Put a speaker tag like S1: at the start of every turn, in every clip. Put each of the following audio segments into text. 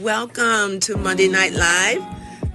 S1: welcome to Monday Night Live.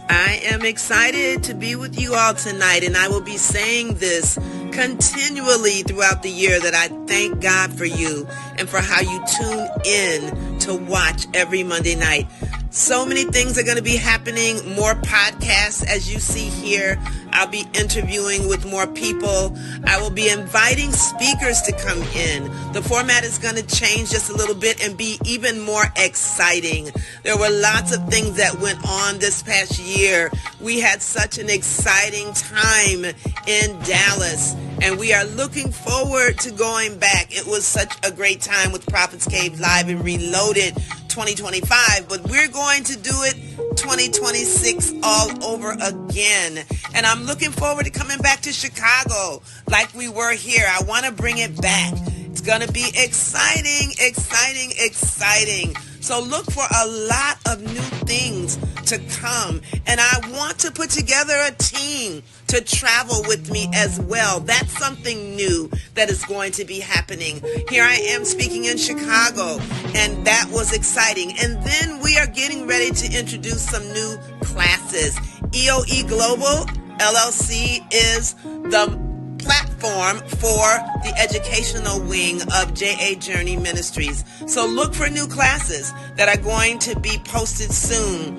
S1: I am excited to be with you all tonight, and I will be saying this continually throughout the year that I thank God for you and for how you tune in to watch every Monday night. So many things are going to be happening, more podcasts as you see here. I'll be interviewing with more people. I will be inviting speakers to come in. The format is going to change just a little bit and be even more exciting. There were lots of things that went on this past year. We had such an exciting time in Dallas, and we are looking forward to going back. It was such a great time with Prophet's Cave Live and Reloaded 2025, but we're going to do it 2026 all over again. And I'm looking forward to coming back to Chicago like we were here. I want to bring it back. It's going to be exciting, exciting, exciting. So look for a lot of new things to come. And I want to put together a team to travel with me as well. That's something new that is going to be happening. Here I am speaking in Chicago, and that was exciting. And then we are getting ready to introduce some new classes. EOE Global LLC is the platform for the educational wing of J.A. Journey Ministries. So look for new classes that are going to be posted soon.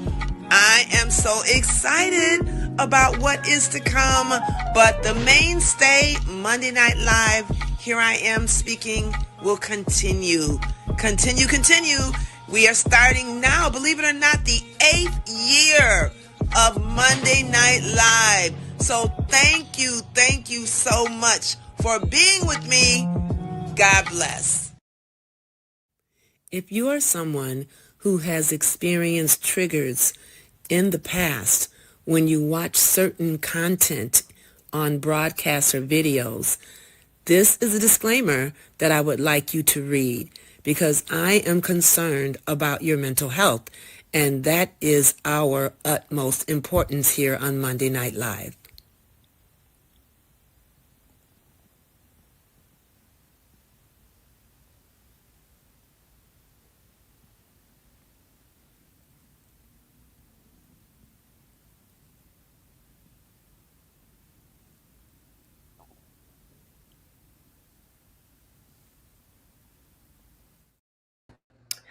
S1: I am so excited about what is to come, but the mainstay, Monday Night Live, here I am speaking, will continue. Continue. We are starting now, believe it or not, the 8th year of Monday Night Live. So thank you so much for being with me. God bless. If you are someone who has experienced triggers in the past when you watch certain content on broadcasts or videos, this is a disclaimer that I would like you to read because I am concerned about your mental health, and that is our utmost importance here on Monday Night Live.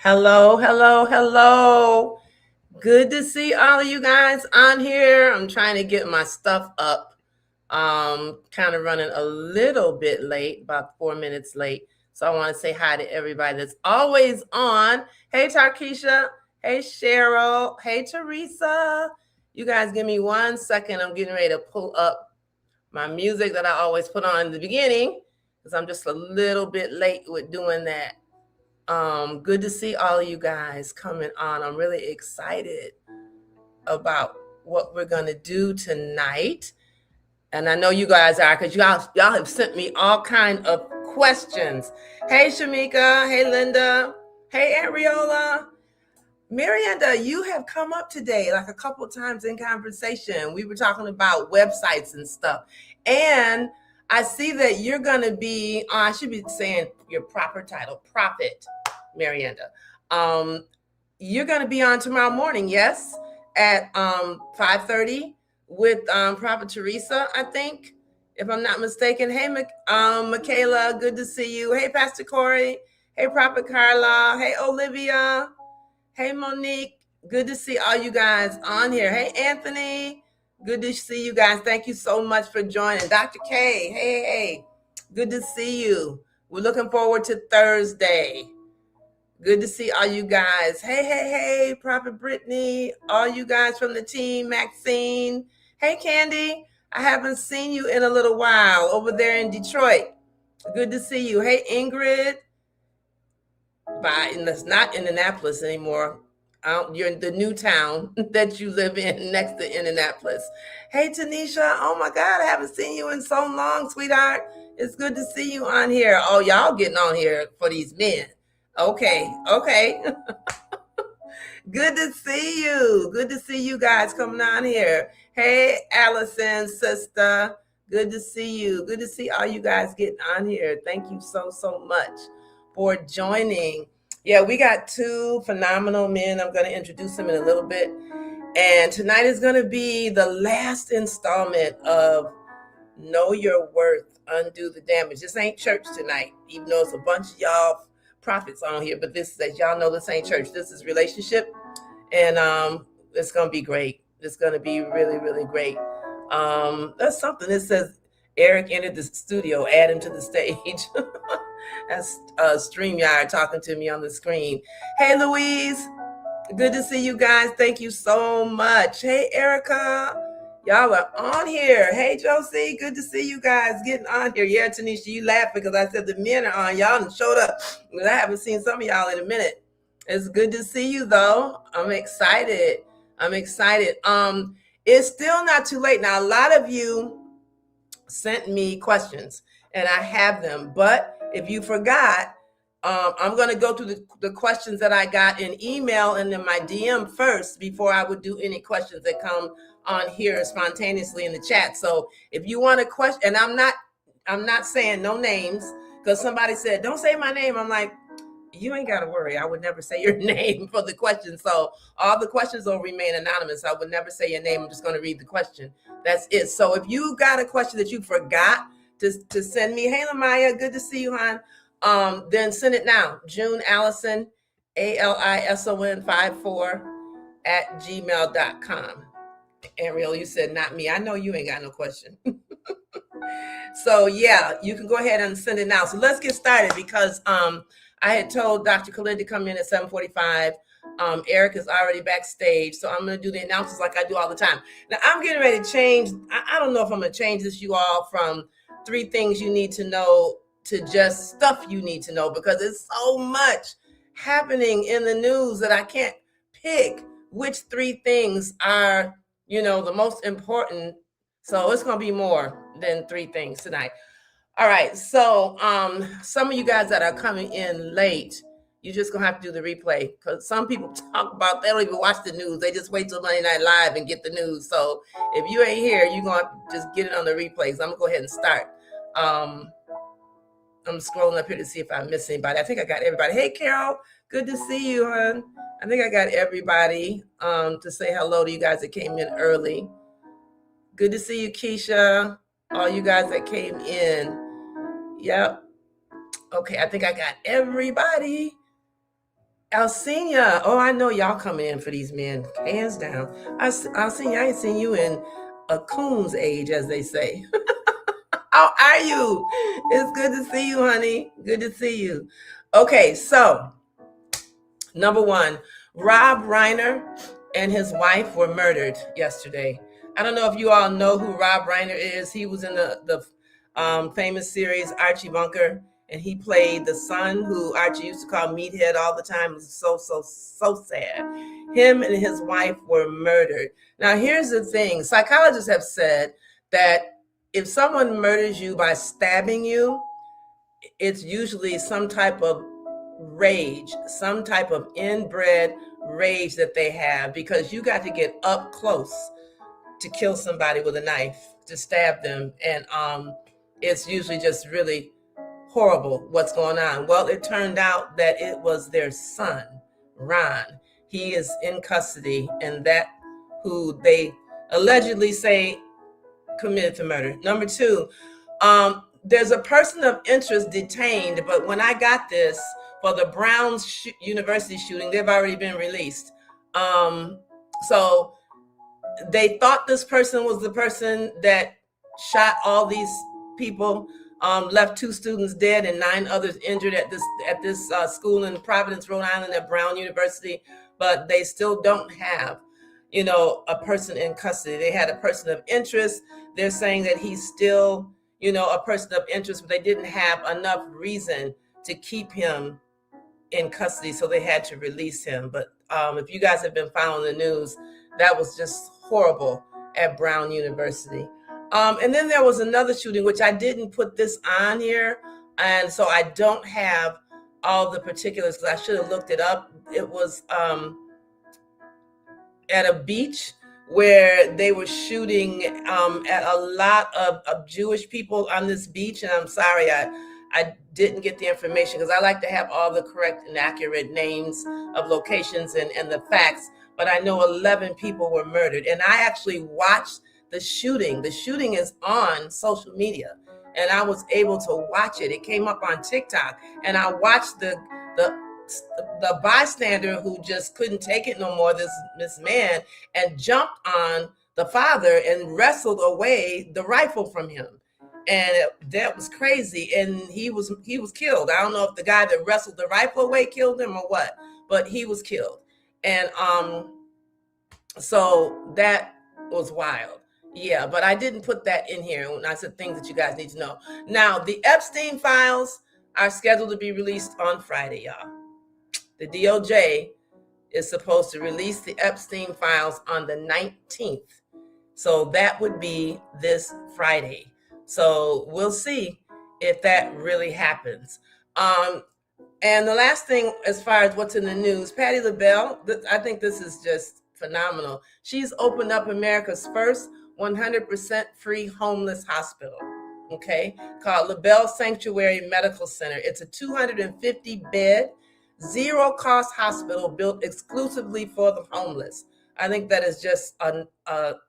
S1: Hello. Good to see all of you guys on here. I'm trying to get my stuff up. Kind of running a little bit late, about 4 minutes late. So I want to say hi to everybody that's always on. Hey, Tarkisha. Hey, Cheryl. Hey, Teresa. You guys give me 1 second. I'm getting ready to pull up my music that I always put on in the beginning because I'm just a little bit late with doing that. Good to see all of you guys coming on. I'm really excited about what we're going to do tonight. And I know you guys are because y'all have sent me all kind of questions. Hey, Shamika. Hey, Linda. Hey, Ariola. Marianda, you have come up today like a couple times in conversation. We were talking about websites and stuff. And I see that you're going to be, I should be saying your proper title, Prophet Marianda. You're going to be on tomorrow morning, yes? At 5:30 with Prophet Teresa, I think, if I'm not mistaken. Hey, Michaela, good to see you. Hey, Pastor Corey. Hey, Prophet Carla. Hey, Olivia. Hey, Monique. Good to see all you guys on here. Hey, Anthony. Good to see you guys. Thank you so much for joining. Dr. K. Hey. Good to see you. We're looking forward to Thursday. Good to see all you guys. Hey, Prophet Brittany. All you guys from the team, Maxine. Hey, Candy. I haven't seen you in a little while over there in Detroit. Good to see you. Hey, Ingrid. And that's not Indianapolis anymore. You're in the new town that you live in next to Indianapolis. Hey, Tanisha. Oh, my God. I haven't seen you in so long, sweetheart. It's good to see you on here. Oh, y'all getting on here for these men. Okay. Good to see you. Good to see you guys coming on here. Hey, Allison, sister. Good to see you. Good to see all you guys getting on here. Thank you so much for joining. Yeah, we got two phenomenal men. I'm going to introduce them in a little bit. And tonight is going to be the last installment of Know Your Worth, Undo the Damage. This ain't church tonight, even though it's a bunch of y'all prophets on here. But this, as y'all know, this ain't church. This is relationship. And it's going to be great. It's going to be really, really great. That's something that says Eric entered the studio, add him to the stage. That's StreamYard talking to me on the screen. Hey, Louise. Good to see you guys. Thank you so much. Hey, Erica. Y'all are on here. Hey, Josie. Good to see you guys getting on here. Yeah, Tanisha, you laughing because I said the men are on. Y'all showed up. I haven't seen some of y'all in a minute. It's good to see you, though. I'm excited. It's still not too late. Now, a lot of you sent me questions, and I have them. But if you forgot, I'm going to go through the questions that I got in email and in my DM first before I would do any questions that come on here spontaneously in the chat. So if you want a question, and I'm not saying no names, because somebody said, don't say my name. I'm like, you ain't got to worry. I would never say your name for the question. So all the questions will remain anonymous. I would never say your name. I'm just going to read the question. That's it. So if you got a question that you forgot to send me, hey, Lamaya, good to see you, hon. Then send it now. June Allison, ALISON 54 at gmail.com. Ariel, you said not me. I know you ain't got no question. So yeah, you can go ahead and send it now. So let's get started because I had told Dr. Khalid to come in at 7:45. Eric is already backstage, so I'm going to do the announcements like I do all the time. Now I'm getting ready to change. I don't know if I'm going to change this, you all, from 3 things you need to know to just stuff you need to know, because it's so much happening in the news that I can't pick which 3 things are, the most important. So it's going to be more than 3 things tonight. All right. So some of you guys that are coming in late, you're just going to have to do the replay, because some people talk about, they don't even watch the news. They just wait till Monday Night Live and get the news. So if you ain't here, you're going to just get it on the replays. I'm going to go ahead and start. I'm scrolling up here to see if I missed anybody. I think I got everybody. Hey, Carol, good to see you, hon. I think I got everybody to say hello to you guys that came in early. Good to see you, Keisha. All you guys that came in. Yep. Okay, I think I got everybody. Alcina. Oh, I know y'all coming in for these men. Hands down. Alcina, I ain't seen you in a coon's age, as they say. How are you? It's good to see you, honey. Good to see you. Okay, so number 1, Rob Reiner and his wife were murdered yesterday. I don't know if you all know who Rob Reiner is. He was in the famous series Archie Bunker, and he played the son who Archie used to call Meathead all the time. It was so sad. Him and his wife were murdered. Now, here's the thing. Psychologists have said that if someone murders you by stabbing you, it's usually some type of rage, some type of inbred rage that they have, because you got to get up close to kill somebody with a knife, to stab them. And it's usually just really horrible what's going on. Well, it turned out that it was their son, Ron. He is in custody, and that who they allegedly say committed the murder. Number 2, there's a person of interest detained, but when I got this for the Browns University shooting, they've already been released. So they thought this person was the person that shot all these people, left 2 students dead and 9 others injured at this school in Providence, Rhode Island, at Brown University, but they still don't have a person in custody. They had a person of interest. They're saying that he's still, a person of interest, but they didn't have enough reason to keep him in custody, so they had to release him. But if you guys have been following the news, that was just horrible at Brown University. And then there was another shooting, which I didn't put this on here, and so I don't have all the particulars because I should have looked it up. It was at a beach where they were shooting at a lot of Jewish people on this beach. And I'm sorry, I didn't get the information because I like to have all the correct and accurate names of locations and the facts. But I know 11 people were murdered. And I actually watched the shooting. The shooting is on social media. And I was able to watch it. It came up on TikTok. And I watched the bystander who just couldn't take it no more, this man, and jumped on the father and wrestled away the rifle from him. And that was crazy. And he was killed. I don't know if the guy that wrestled the rifle away killed him or what, but he was killed. And so that was wild. Yeah, but I didn't put that in here when I said things that you guys need to know. Now, the Epstein files are scheduled to be released on Friday, y'all. The DOJ is supposed to release the Epstein files on the 19th. So that would be this Friday. So we'll see if that really happens. And the last thing, as far as what's in the news, Patti LaBelle, I think this is just phenomenal. She's opened up America's first 100% free homeless hospital, okay, called LaBelle Sanctuary Medical Center. It's a 250-bed, zero-cost hospital built exclusively for the homeless. I think that is just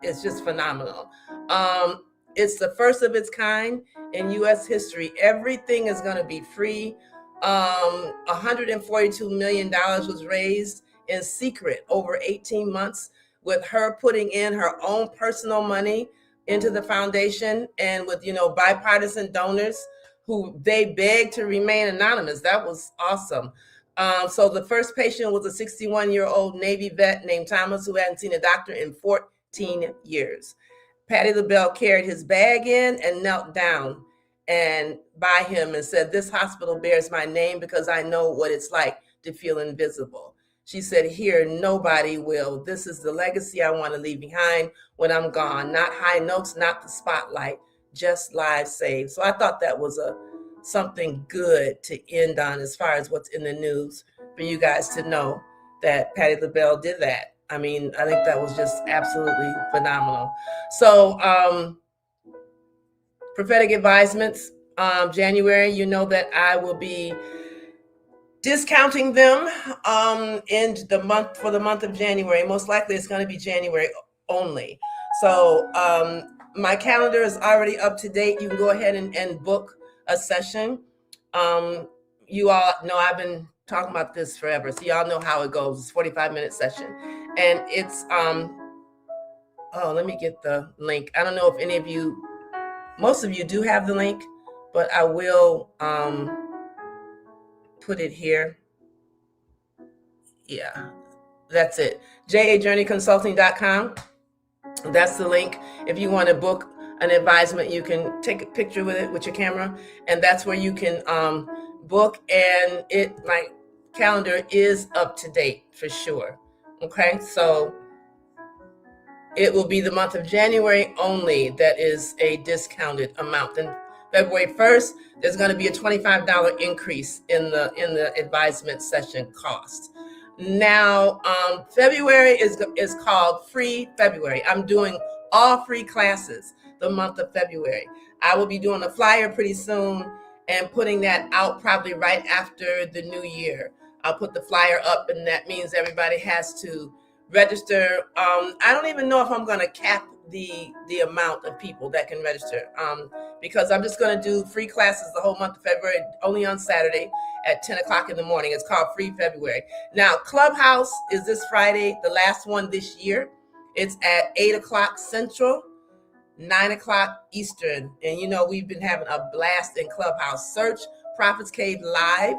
S1: it's just phenomenal. It's the first of its kind in U.S. history. Everything is going to be free. $142 million was raised in secret over 18 months with her putting in her own personal money into the foundation and with, bipartisan donors who they begged to remain anonymous. That was awesome. So the first patient was a 61-year-old Navy vet named Thomas who hadn't seen a doctor in 14 years. Patti LaBelle carried his bag in and knelt down and by him and said, "This hospital bears my name because I know what it's like to feel invisible." She said, "Here, nobody will. This is the legacy I want to leave behind when I'm gone. Not high notes, not the spotlight, just lives saved." So I thought that was something good to end on as far as what's in the news for you guys to know that Patti LaBelle did that. I mean, I think that was just absolutely phenomenal. So, prophetic advisements, January, you know that I will be discounting them in the month for the month of January. Most likely it's going to be January only. So my calendar is already up to date. You can go ahead and book a session. You all know I've been talking about this forever, so y'all know how it goes. It's a 45-minute session, and it's let me get the link. I don't know if any of you, most of you do have the link, but I will put it here. Yeah, that's it. jajourneyconsulting.com. That's the link. If you want to book an advisement, you can take a picture with it with your camera, and that's where you can book. And my calendar is up to date for sure. Okay, so it will be the month of January only that is a discounted amount. Then February 1st, there's going to be a $25 increase in the advisement session cost. Now, February is called Free February. I'm doing all free classes the month of February. I will be doing a flyer pretty soon and putting that out probably right after the new year. I'll put the flyer up, and that means everybody has to register. I don't even know if I'm going to cap the amount of people that can register because I'm just going to do free classes the whole month of February, only on Saturday at 10 o'clock in the morning. It's called Free February. Now, Clubhouse is this Friday, the last one this year. It's at 8 o'clock Central, 9 o'clock Eastern. And we've been having a blast in Clubhouse. Search Prophets Cave Live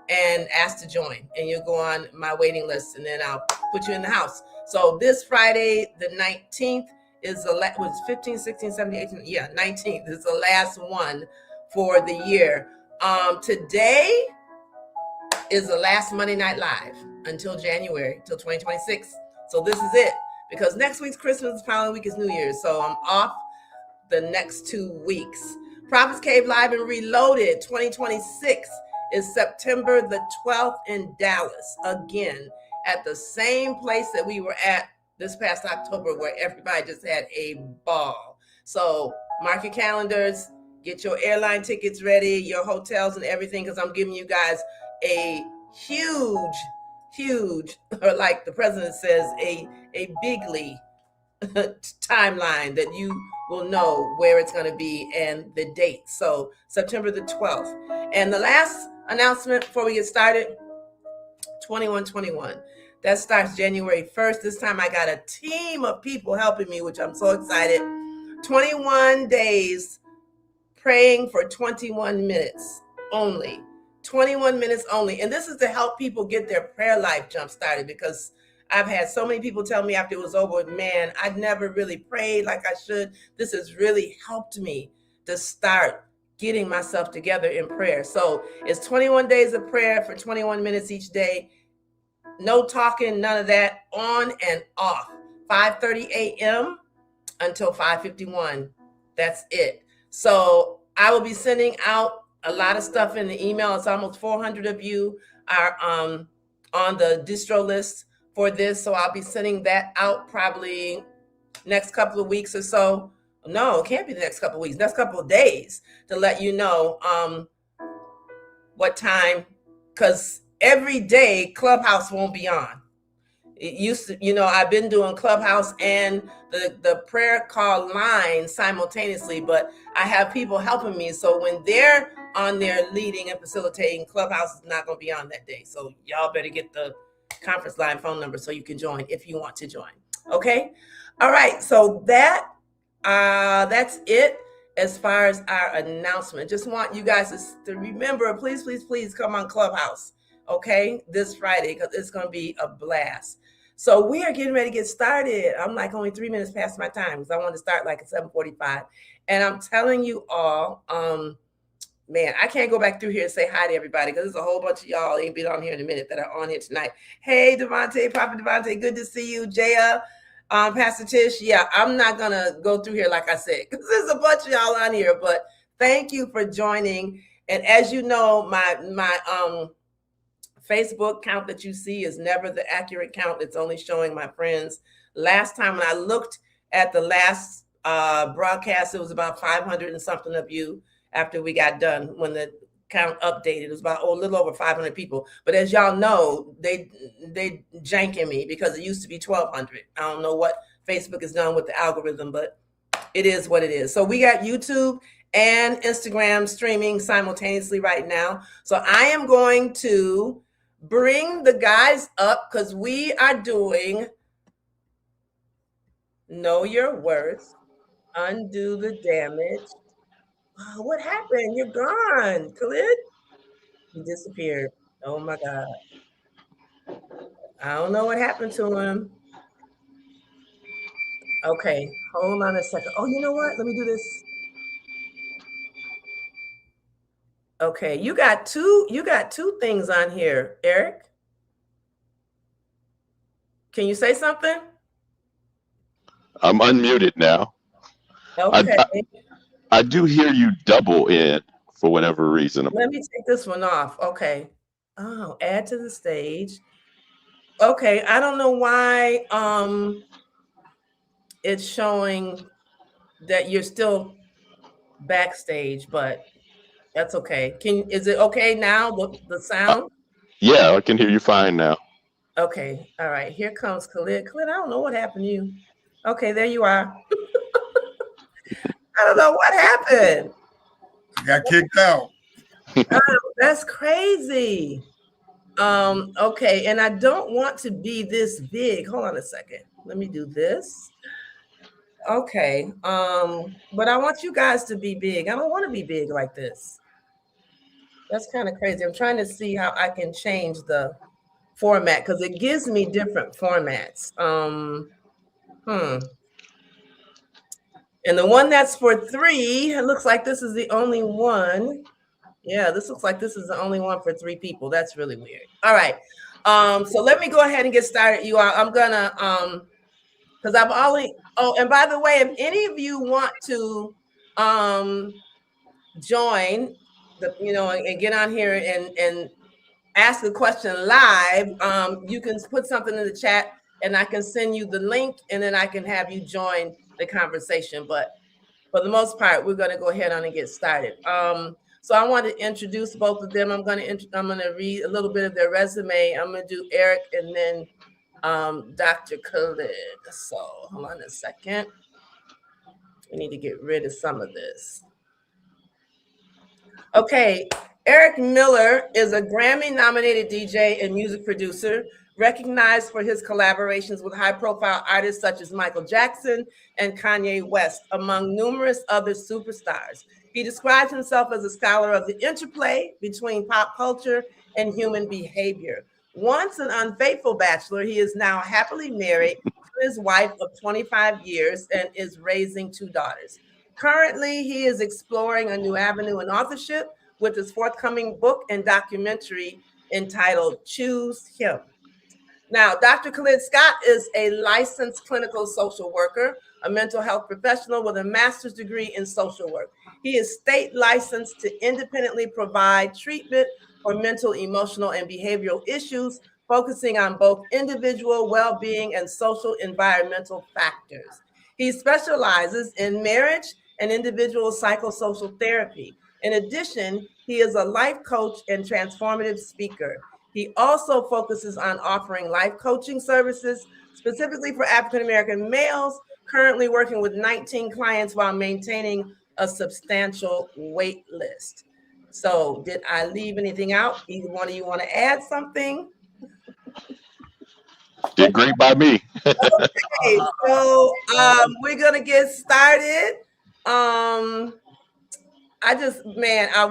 S1: and ask to join. And you'll go on my waiting list, and then I'll put you in the house. So this Friday, the 19th, is was 15, 16, 17, 18, 19th is the last one for the year. Today is the last Monday Night Live until January, till 2026. So this is it, because next week's Christmas, the following week is New Year's. So I'm off the next 2 weeks. Prophets Cave Live and Reloaded 2026 is September the 12th in Dallas, again, at the same place that we were at this past October, where everybody just had a ball. So mark your calendars. Get your airline tickets ready, your hotels and everything, because I'm giving you guys a huge, or like the president says, a bigly timeline that you will know where it's going to be and the date. So September the 12th. And the last announcement before we get started, 2121. That starts January 1st. This time I got a team of people helping me, which I'm so excited. 21 days praying for 21 minutes only. 21 minutes only. And this is to help people get their prayer life jump started, because I've had so many people tell me after it was over, man, I'd never really prayed like I should. This has really helped me to start getting myself together in prayer. So it's 21 days of prayer for 21 minutes each day. No talking, none of that, on and off. 5:30 a.m. until 5:51. That's it. So I will be sending out a lot of stuff in the email. It's almost 400 of you are on the distro list for this. So I'll be sending that out probably next couple of weeks or so. No, it can't be the next couple of weeks, next couple of days, to let you know what time, because every day Clubhouse won't be on. It used to, I've been doing Clubhouse and the prayer call line simultaneously, but I have people helping me. So when they're on there leading and facilitating, Clubhouse is not going to be on that day. So y'all better get the conference line phone number so you can join if you want to join. Okay. All right. So that's it as far as our announcement. Just want you guys to remember, please come on Clubhouse. Okay. This Friday, because it's going to be a blast. So we are getting ready to get started. I'm like only 3 minutes past my time because I want to start like at 7:45. And I'm telling you all, man, I can't go back through here and say hi to everybody because there's a whole bunch of y'all ain't been on here in a minute that are on here tonight. Hey, Devontae, Prophet Devontae, good to see you. Jaya, Pastor Tish. Yeah, I'm not going to go through here like I said because there's a bunch of y'all on here, but thank you for joining. And as you know, my Facebook count that you see is never the accurate count. It's only showing my friends. Last time when I looked at the last broadcast, it was about 500 and something of you after we got done. When the count updated, it was about a little over 500 people. But as y'all know, they janking me because it used to be 1,200. I don't know what Facebook has done with the algorithm, but it is what it is. So we got YouTube and Instagram streaming simultaneously right now. So I am going to bring the guys up because we are doing Know Your Worth, Undo the Damage. Oh, what happened? You're gone, Khalid. He disappeared. Oh my God. I don't know what happened to him. Okay, hold on a second. Oh, you know what? Let me do this. Okay, you got two things on here, Eric. Can you say something?
S2: I'm unmuted now.
S1: Okay.
S2: I do hear you double in for whatever reason.
S1: Let me take this one off. Okay. Oh, add to the stage. Okay, I don't know why it's showing that you're still backstage, but that's okay. Is it okay now, the sound?
S2: Yeah, I can hear you fine now.
S1: Okay, all right. Here comes Khalid. Khalid, I don't know what happened to you. Okay, there you are. I don't know what happened.
S3: Got kicked out.
S1: Oh, that's crazy. Okay, and I don't want to be this big. Hold on a second. Let me do this. Okay. But I want you guys to be big. I don't want to be big like this. That's kind of crazy. I'm trying to see how I can change the format because it gives me different formats. And the one that's for 3, it looks like this is the only one. Yeah, this looks like this is the only one for 3 people. That's really weird. All right. So let me go ahead and get started, you all. I'm gonna because I've only and by the way, if any of you want to join the and get on here and ask a question live, you can put something in the chat and I can send you the link and then I can have you join the conversation. But for the most part, we're going to go ahead on and get started. So I want to introduce both of them. I'm going to read a little bit of their resume. I'm going to do Eric and then Dr. Khalid. So hold on a second. We need to get rid of some of this. Okay, Eric Miller is a Grammy-nominated DJ and music producer, recognized for his collaborations with high-profile artists such as Michael Jackson and Kanye West, among numerous other superstars. He describes himself as a scholar of the interplay between pop culture and human behavior. Once an unfaithful bachelor, he is now happily married to his wife of 25 years and is raising 2 daughters. Currently, he is exploring a new avenue in authorship with his forthcoming book and documentary entitled Choose Him. Now, Dr. Khalid Scott is a licensed clinical social worker, a mental health professional with a master's degree in social work. He is state licensed to independently provide treatment for mental, emotional, and behavioral issues, focusing on both individual well-being and social environmental factors. He specializes in marriage and individual psychosocial therapy. In addition, he is a life coach and transformative speaker. He also focuses on offering life coaching services, specifically for African-American males, currently working with 19 clients while maintaining a substantial wait list. So did I leave anything out? Either one of you want to add something?
S2: Did great by me.
S1: Okay, so we're going to get started. I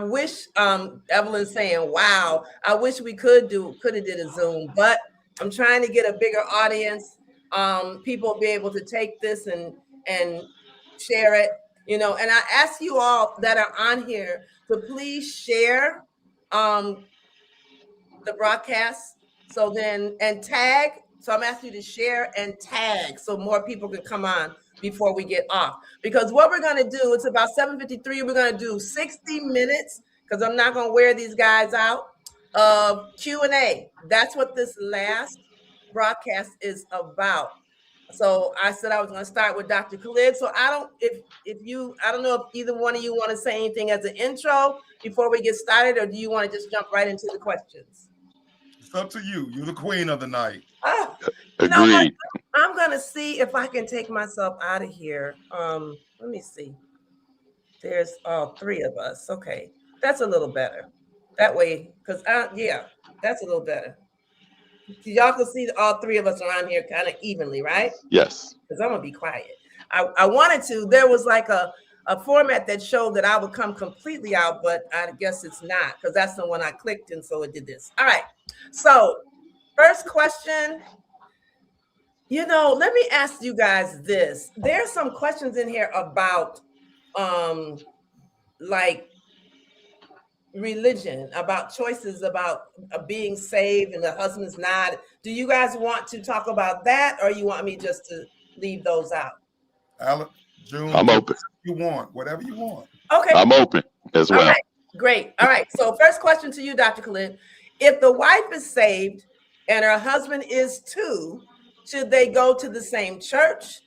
S1: wish Evelyn's saying, wow, I wish we could have did a Zoom, but I'm trying to get a bigger audience. People will be able to take this and share it, and I ask you all that are on here to please share the broadcast. And tag. So I'm asking you to share and tag so more people can come on before we get off. Because what we're going to do, it's about 7:53. We're going to do 60 minutes, because I'm not going to wear these guys out, of Q&A. That's what this last broadcast is about. So I said I was going to start with Dr. Khalid. So I don't know if either one of you want to say anything as an intro before we get started, or do you want to just jump right into the questions?
S3: It's up to you. You're the queen of the night.
S2: Agreed.
S1: I'm going to see if I can take myself out of here. Let me see. There's all 3 of us. Okay. That's a little better. That way, because, that's a little better. Y'all can see that all 3 of us are on here kind of evenly, right?
S2: Yes.
S1: Because I'm going to be quiet. I wanted to. There was like a format that showed that I would come completely out, but I guess it's not, because that's the one I clicked, and so it did this. All right. So first question, let me ask you guys this. There's some questions in here about like religion, about choices, about being saved and the husband's not. Do you guys want to talk about that, or you want me just to leave those out?
S3: Alan, June,
S2: I'm open.
S3: You want whatever you want.
S1: Okay.
S2: I'm open as well.
S1: All right. Great. All right. So first question to you, Dr. Khalid. If the wife is saved and her husband is too, should they go to the same church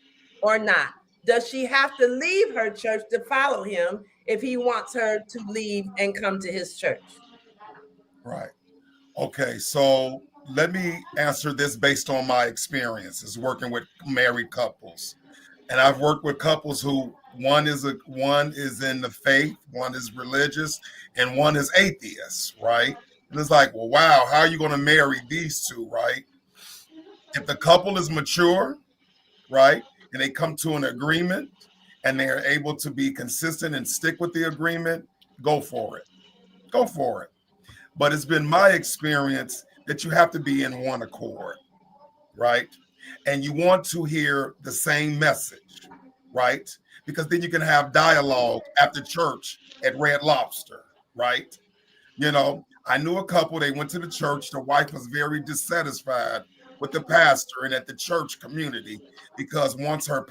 S1: or not? Does she have to leave her church to follow him if he wants her to leave and come to his church?
S3: Right. Okay. So let me answer this based on my experiences working with married couples. And I've worked with couples who one is in the faith, one is religious, and one is atheist, right? And it's like, well, wow, how are you going to marry these two, right? If the couple is mature, right, and they come to an agreement and they're able to be consistent and stick with the agreement, go for it. Go for it. But it's been my experience that you have to be in one accord, right? And you want to hear the same message, right? Because then you can have dialogue after church at Red Lobster, right? I knew a couple, they went to the church. The wife was very dissatisfied with the pastor and at the church community because once her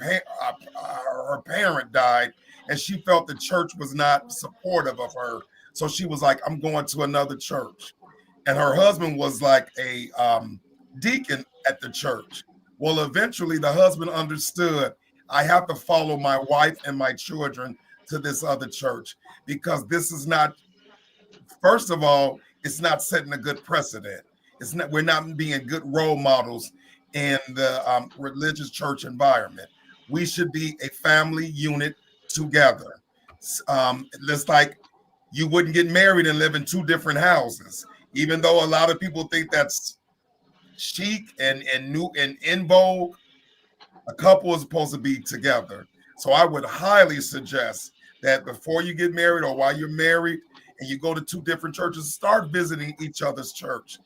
S3: parent died, and she felt the church was not supportive of her. So she was like, I'm going to another church. And her husband was like a deacon at the church. Well, eventually the husband understood, I have to follow my wife and my children to this other church because this is not, first of all, it's not setting a good precedent. It's not, we're not being good role models in the religious church environment. We should be a family unit together. Just like you wouldn't get married and live in two different houses, even though a lot of people think that's chic and new and in vogue. A couple is supposed to be together. So I would highly suggest that before you get married or while you're married and you go to two different churches, start visiting each other's church.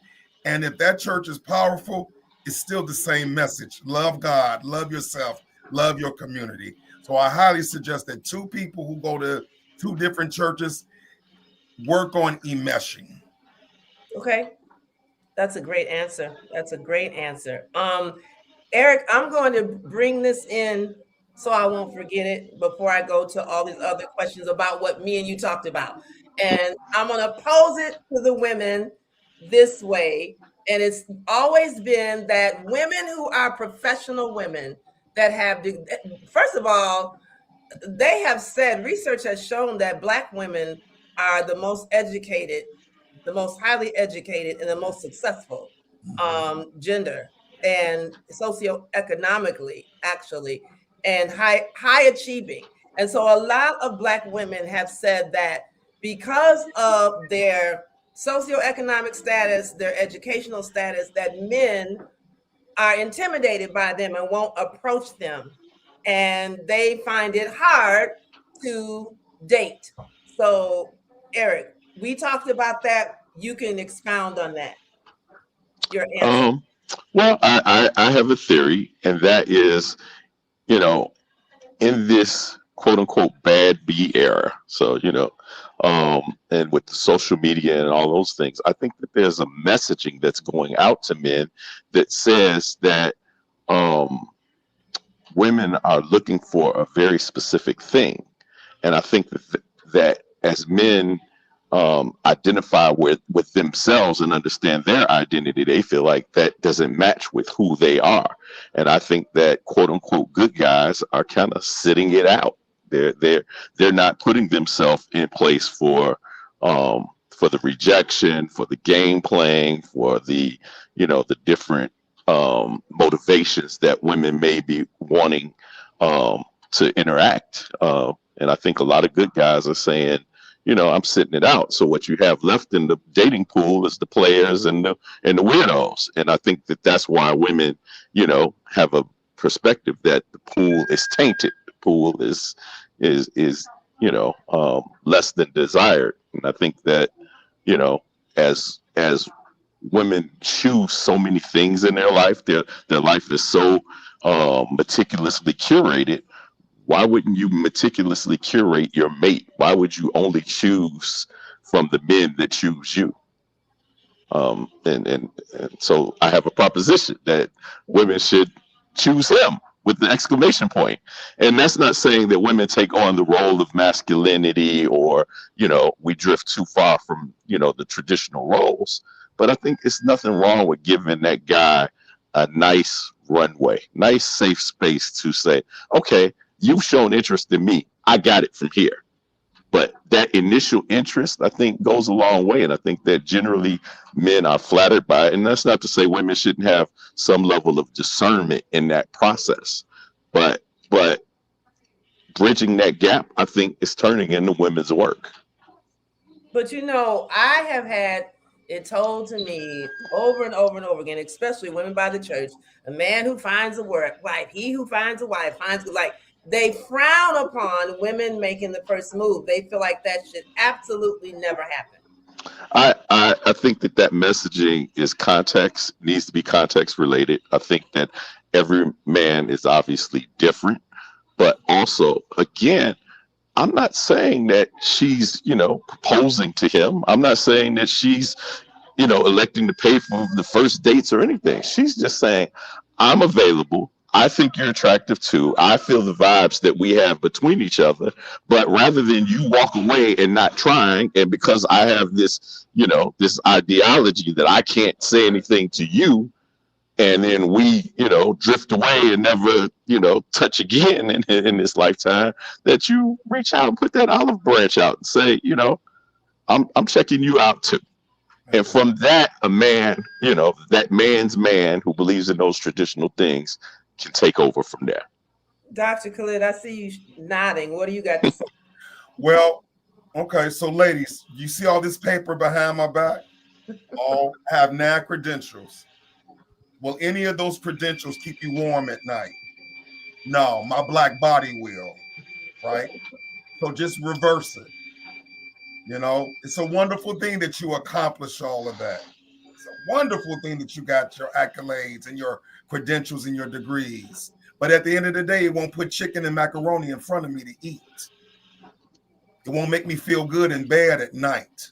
S3: And if that church is powerful, it's still the same message. Love God, love yourself, love your community. So I highly suggest that two people who go to two different churches work on enmeshing.
S1: Okay. That's a great answer. That's a great answer. Eric, I'm going to bring this in so I won't forget it before I go to all these other questions about what me and you talked about. And I'm going to pose it to the women this way. And it's always been that women who are professional women that have, first of all, they have said, research has shown that Black women are the most educated, the most highly educated, and the most successful gender, and socioeconomically, actually, and high achieving. And so a lot of Black women have said that because of their socioeconomic status, their educational status, that men are intimidated by them and won't approach them. And they find it hard to date. So, Eric, we talked about that. You can expound on that. Your answer.
S2: Well, I have a theory, and that is, you know, in this quote unquote bad B era. So, and with the social media and all those things, I think that there's a messaging that's going out to men that says that women are looking for a very specific thing. And I think that as men identify with themselves and understand their identity, they feel like that doesn't match with who they are. And I think that quote unquote good guys are kind of sitting it out. They're not putting themselves in place for the rejection, for the game playing, for the different motivations that women may be wanting to interact. And I think a lot of good guys are saying, I'm sitting it out. So what you have left in the dating pool is the players and the weirdos. And I think that that's why women, have a perspective that the pool is tainted. The pool is less than desired. And I think that, as women choose so many things in their life, their life is so meticulously curated. Why wouldn't you meticulously curate your mate? Why would you only choose from the men that choose you? And so I have a proposition that women should choose him with the exclamation point. And that's not saying that women take on the role of masculinity or, we drift too far from, the traditional roles. But I think it's nothing wrong with giving that guy a nice runway, nice safe space to say, okay, you've shown interest in me. I got it from here. But that initial interest, I think, goes a long way. And I think that generally men are flattered by it. And that's not to say women shouldn't have some level of discernment in that process. But bridging that gap, I think, is turning into women's work.
S1: But, I have had it told to me over and over and over again, especially women by the church, a man who finds a wife, he who finds a wife finds, they frown upon women making the first move. They feel like that should absolutely never happen.
S2: I think that messaging needs to be context related. I think that every man is obviously different, but also, again, I'm not saying that she's, proposing to him. I'm not saying that she's, electing to pay for the first dates or anything. She's just saying, I'm available. I think you're attractive too. I feel the vibes that we have between each other. But rather than you walk away and not trying, and because I have this, this ideology that I can't say anything to you, and then we, drift away and never, touch again in this lifetime, that you reach out and put that olive branch out and say, I'm checking you out too. And from that, a man, that man's man who believes in those traditional things can take over from there.
S1: Dr. Khalid, I see you nodding. What do you got to say?
S3: Well, okay, so ladies, you see all this paper behind my back? All have NAD credentials. Will any of those credentials keep you warm at night? No, my black body will, right? So just reverse it. It's a wonderful thing that you accomplish all of that. It's a wonderful thing that you got your accolades and your credentials and your degrees. But at the end of the day, it won't put chicken and macaroni in front of me to eat. It won't make me feel good in bed at night.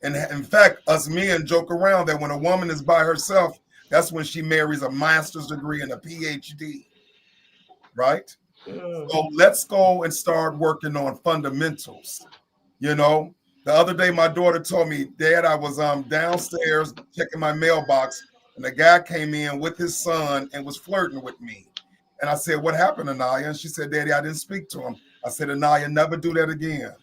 S3: And in fact, us men joke around that when a woman is by herself, that's when she marries a master's degree and a PhD, right? So let's go and start working on fundamentals. The other day, my daughter told me, Dad, I was downstairs checking my mailbox, and the guy came in with his son and was flirting with me. And I said, what happened, Anaya? And she said, Daddy, I didn't speak to him. I said, Anaya, never do that again.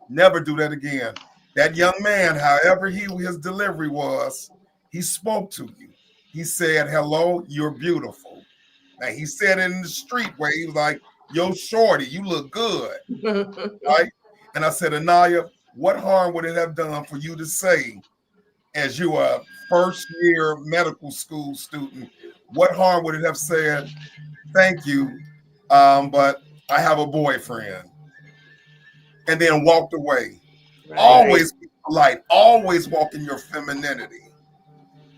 S3: Never do that again. That young man, however his delivery was, he spoke to you. He said, hello, you're beautiful. Now, he said it in the street where he was like, yo, shorty, you look good. Right? And I said, Anaya, what harm would it have done for you to say, as you are a first-year medical school student, what harm would it have said, thank you, but I have a boyfriend, and then walked away? Right. Always be polite, always walk in your femininity.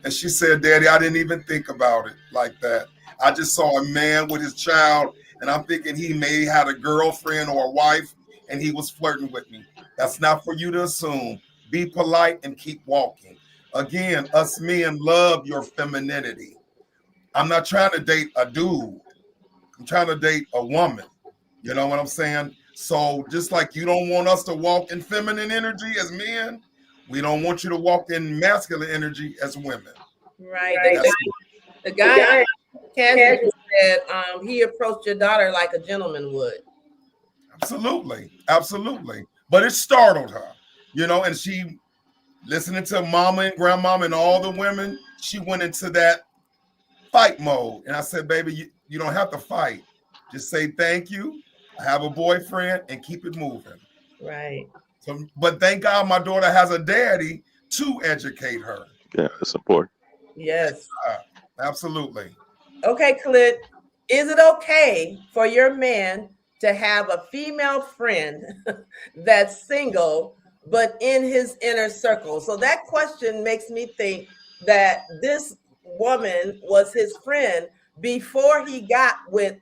S3: And she said, Daddy, I didn't even think about it like that. I just saw a man with his child, and I'm thinking he may have a girlfriend or a wife, and he was flirting with me. That's not for you to assume. Be polite and keep walking. Again, us men love your femininity. I'm not trying to date a dude. I'm trying to date a woman. You know what I'm saying? So just like you don't want us to walk in feminine energy as men, we don't want you to walk in masculine energy as women.
S1: Right. The guy casually said he approached your daughter like a gentleman would.
S3: Absolutely. But it startled her, and she, listening to mama and grandmama and all the women, she went into that fight mode. And I said, baby, you don't have to fight. Just say thank you. I have a boyfriend, and keep it moving.
S1: Right.
S3: So, but thank God my daughter has a daddy to educate her.
S2: Yeah, that's important.
S1: Yes.
S3: Absolutely.
S1: Okay, Khalid, is it okay for your man to have a female friend that's single, but in his inner circle? So that question makes me think that this woman was his friend before he got with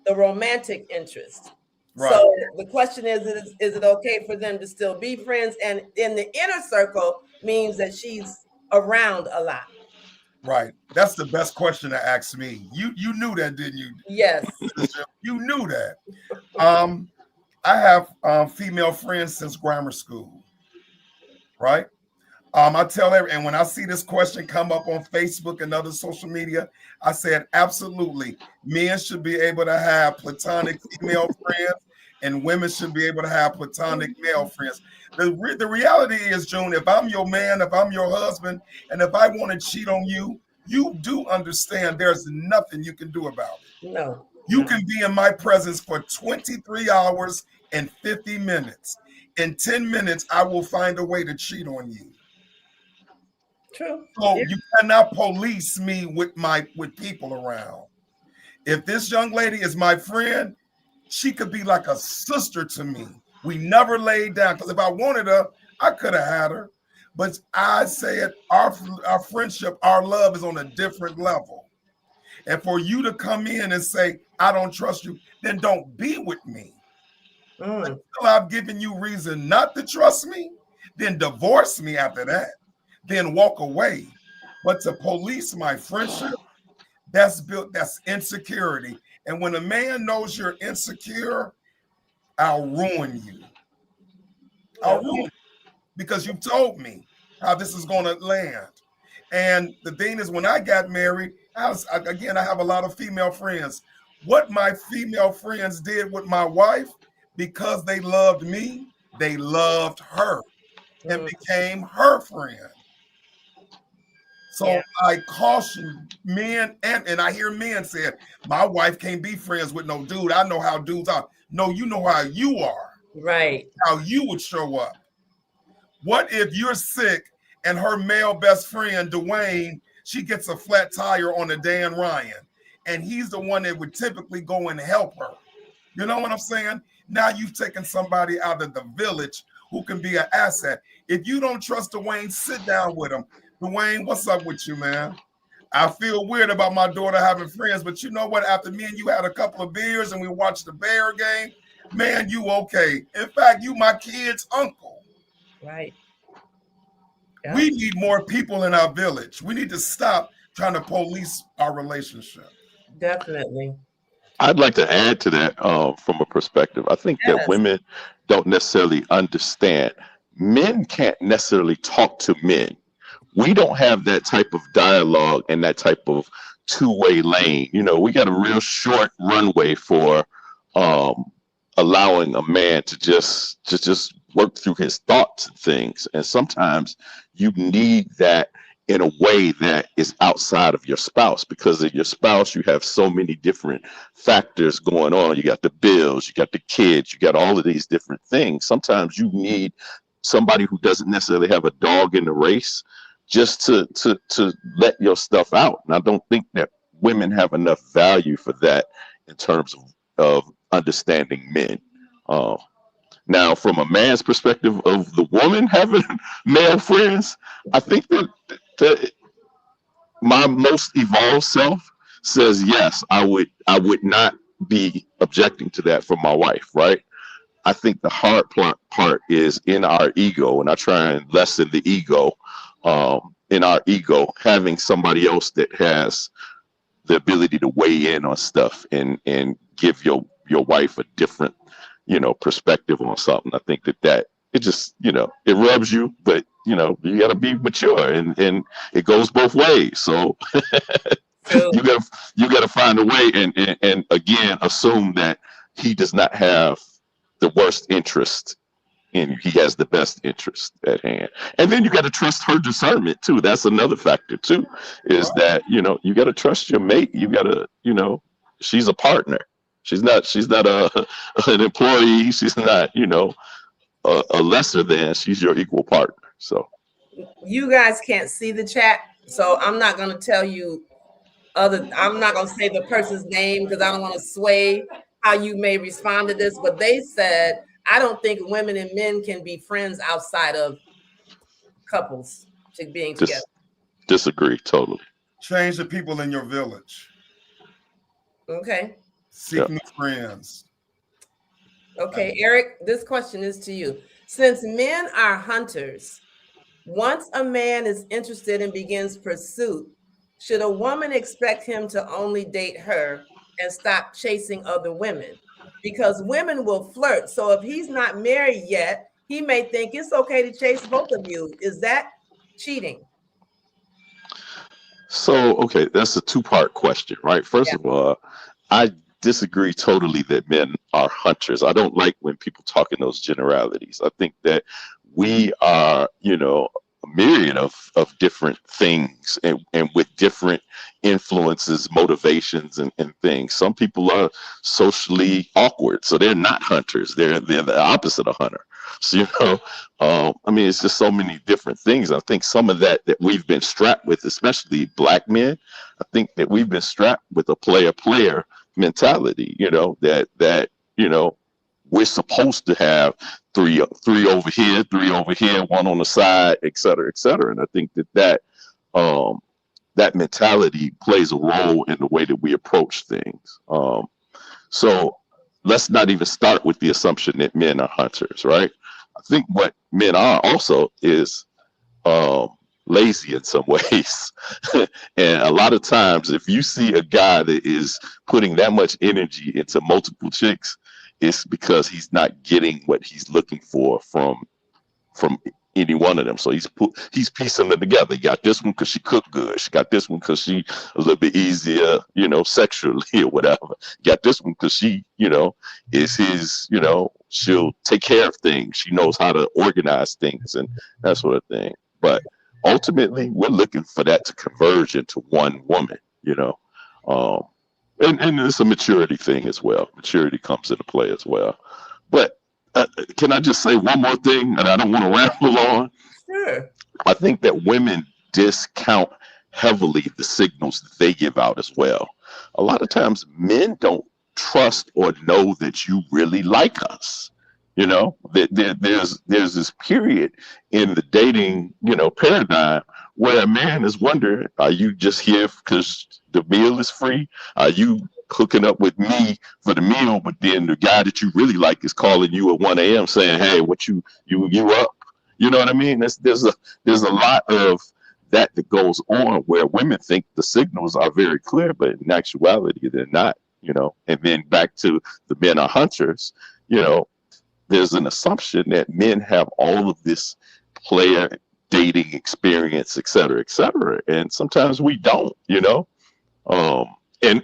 S1: the romantic interest. Right. So the question is it okay for them to still be friends? And in the inner circle means that she's around a lot.
S3: Right. That's the best question to ask me. You knew that, didn't you?
S1: Yes.
S3: You knew that. I have female friends since grammar school. Right. I tell everyone, and when I see this question come up on Facebook and other social media, I said, absolutely, men should be able to have platonic female friends, and women should be able to have platonic male friends. The reality is, June, if I'm your man, if I'm your husband, and if I want to cheat on you, you do understand there's nothing you can do about it.
S1: No.
S3: You can be in my presence for 23 hours and 50 minutes. In 10 minutes, I will find a way to cheat on you.
S1: True.
S3: So you cannot police me with people around. If this young lady is my friend, she could be like a sister to me. We never laid down, because if I wanted her, I could have had her. But I say it, our friendship, our love is on a different level. And for you to come in and say, I don't trust you, then don't be with me. Until I've given you reason not to trust me, then divorce me after that. Then walk away. But to police my friendship, that's insecurity. And when a man knows you're insecure, I'll ruin you. I'll ruin you because you've told me how this is going to land. And the thing is, when I got married, I have a lot of female friends. What my female friends did with my wife, because they loved me, they loved her and became her friend. So
S1: Yeah.
S3: I caution men, and I hear men say, my wife can't be friends with no dude. I know how dudes are. No, you know how you are.
S1: Right.
S3: How you would show up. What if you're sick and her male best friend, Dwayne, she gets a flat tire on a Dan Ryan, and he's the one that would typically go and help her? You know what I'm saying? Now you've taken somebody out of the village who can be an asset. If you don't trust Dwayne, sit down with him. Dwayne, what's up with you, man? I feel weird about my daughter having friends, but you know what? After me and you had a couple of beers and we watched the Bear game, man, you okay. In fact, you my kid's uncle.
S1: Right.
S3: Yeah. We need more people in our village. We need to stop trying to police our relationship.
S1: Definitely.
S2: I'd like to add to that from a perspective. I think that women don't necessarily understand. Men can't necessarily talk to men. We don't have that type of dialogue and that type of two-way lane. You know, we got a real short runway for allowing a man to just work through his thoughts and things. And sometimes you need that in a way that is outside of your spouse, because of your spouse, you have so many different factors going on. You got the bills, you got the kids, you got all of these different things. Sometimes you need somebody who doesn't necessarily have a dog in the race just to let your stuff out. And I don't think that women have enough value for that in terms of understanding men. Now, from a man's perspective of the woman having male friends, I think that my most evolved self says yes. I would not be objecting to that from my wife, right? I think the hard part is in our ego, and I try and lessen the ego. In our ego, having somebody else that has the ability to weigh in on stuff and give your wife a different, perspective on something. I think that it just, it rubs you, but you got to be mature, and it goes both ways. So you got to find a way, and again, assume that he does not have the worst interest in you. He has the best interest at hand. And then you got to trust her discernment too. That's another factor too, is that, you got to trust your mate. You got to, she's a partner. She's not an employee. She's not, a lesser than. She's your equal partner. So
S1: you guys can't see the chat, so I'm not going to tell you I'm not going to say the person's name because I don't want to sway how you may respond to this, but they said, I don't think women and men can be friends outside of couples to being together.
S2: Disagree totally.
S3: Change the people in your village.
S1: Okay.
S3: Seek new friends.
S1: Okay, Eric, this question is to you. Since men are hunters, once a man is interested and begins pursuit, should a woman expect him to only date her and stop chasing other women? Because women will flirt. So if he's not married yet, he may think it's okay to chase both of you. Is that cheating?
S2: So, okay, that's a two-part question, right? First of all, I disagree totally that men are hunters. I don't like when people talk in those generalities. I think that we are, a myriad of different things and with different influences, motivations, and things. Some people are socially awkward, so they're not hunters. They're the opposite of hunter. So, it's just so many different things. I think some of that we've been strapped with, especially black men, I think that we've been strapped with a player mentality, that we're supposed to have three over here, one on the side, et cetera, et cetera. And I think that mentality plays a role in the way that we approach things. So let's not even start with the assumption that men are hunters, right? I think what men are also is lazy in some ways. And a lot of times, if you see a guy that is putting that much energy into multiple chicks, it's because he's not getting what he's looking for from any one of them. So he's piecing them together. He got this one because she cooked good. She got this one because she a little bit easier, sexually or whatever. Got this one because she, is his, she'll take care of things. She knows how to organize things and that sort of thing. But ultimately, we're looking for that to converge into one woman, and it's a maturity thing as well. Maturity comes into play as well. But can I just say one more thing, and I don't want to ramble on?
S1: Sure.
S2: I think that women discount heavily the signals that they give out as well. A lot of times men don't trust or know that you really like us. There's this period in the dating, paradigm where a man is wondering, are you just here because the meal is free? Are you hooking up with me for the meal, but then the guy that you really like is calling you at 1 a.m. saying, hey, what you up? You know what I mean? There's a lot of that goes on where women think the signals are very clear, but in actuality, they're not, and then back to the men are hunters, there's an assumption that men have all of this player dating experience, et cetera, and sometimes we don't, and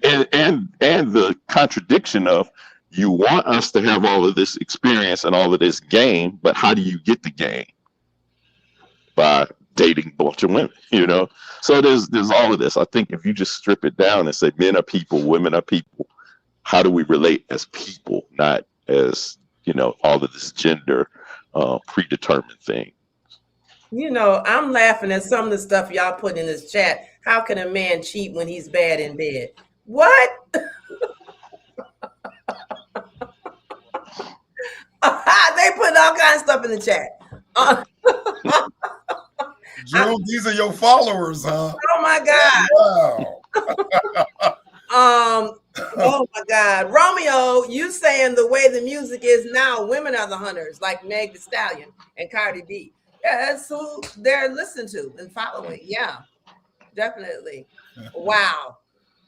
S2: the contradiction of you want us to have all of this experience and all of this game, but how do you get the game? By dating a bunch of women, So there's all of this. I think if you just strip it down and say men are people, women are people, how do we relate as people, not as all of this gender predetermined thing.
S1: I'm laughing at some of the stuff y'all put in this chat. How can a man cheat when he's bad in bed? What? They put all kinds of stuff in the chat.
S3: June, these are your followers, huh?
S1: Oh my God. Wow. Oh my God. Romeo, you saying the way the music is now, women are the hunters, like Meg Thee Stallion and Cardi B. Yeah, that's who they're listening to and following. Yeah, definitely. Wow.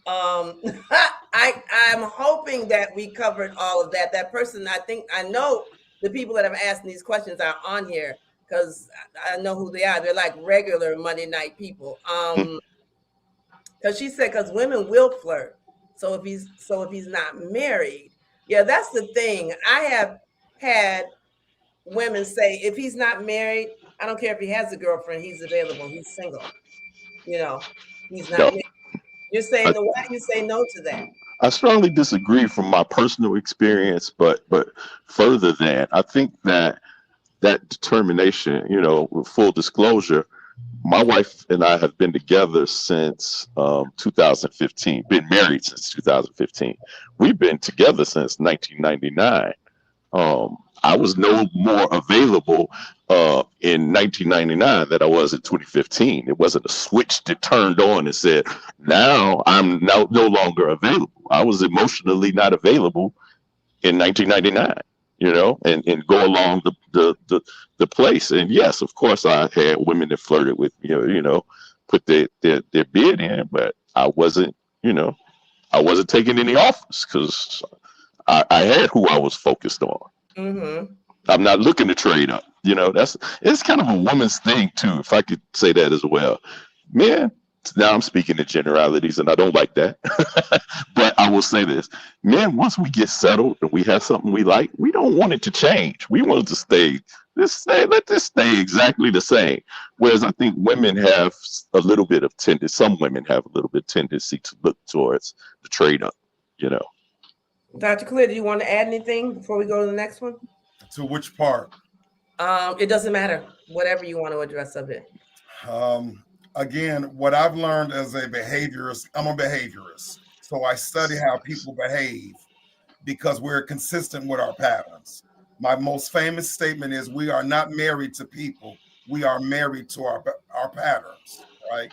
S1: I'm hoping that we covered all of that. That person, I know the people that have asked these questions are on here because I know who they are. They're like regular Monday night people. Because she said, because women will flirt. So if he's not married, yeah, that's the thing. I have had women say, if he's not married, I don't care if he has a girlfriend, he's available. He's single. He's not married. You're saying why do you say no to that?
S2: I strongly disagree from my personal experience, but further than I think that determination, with full disclosure, my wife and I have been together since 2015, been married since 2015. We've been together since 1999. I was no more available in 1999 than I was in 2015. It wasn't a switch that turned on and said, now I'm no longer available. I was emotionally not available in 1999. And go along the place. And yes, of course, I had women that flirted with me, put their bid in, but I wasn't taking any offers because I had who I was focused on.
S1: Mm-hmm.
S2: I'm not looking to trade up. It's kind of a woman's thing too, if I could say that as well. Man, now I'm speaking in generalities and I don't like that. But I will say this, man, once we get settled and we have something we like, we don't want it to change. We want it to let this stay exactly the same. Whereas I think women have a little bit of tendency, some women have a little bit of tendency to look towards the trade up,
S1: Dr. Clear, do you want to add anything before we go to the next one?
S3: To which part?
S1: It doesn't matter. Whatever you want to address of it.
S3: Again, what I've learned as a behaviorist, I'm a behaviorist. So I study how people behave because we're consistent with our patterns. My most famous statement is we are not married to people. We are married to our patterns, right?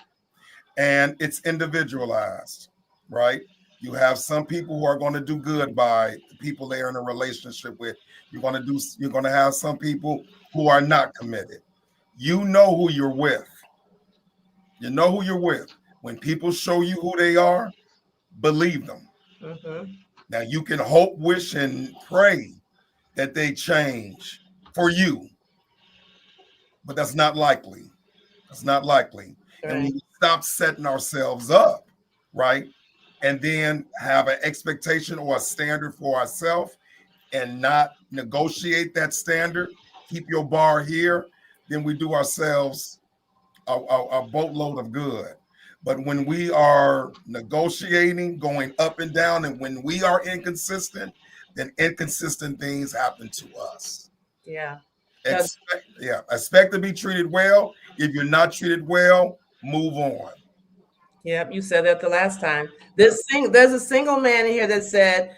S3: And it's individualized, right? You have some people who are going to do good by the people they're in a relationship with. You're going to have some people who are not committed. You know who you're with. You know who you're with. When people show you who they are, believe them.
S1: Mm-hmm.
S3: Now you can hope, wish, and pray that they change for you. but that's not likely. That's not likely.
S1: Right.
S3: And we stop setting ourselves up, right? And then have an expectation or a standard for ourselves and not negotiate that standard, keep your bar here, then we do ourselves a boatload of good. But when we are negotiating, going up and down, and when we are inconsistent, then inconsistent things happen to us.
S1: Yeah.
S3: Expect to be treated well. If you're not treated well, move on.
S1: Yep, you said that the last time. There's a single man in here that said,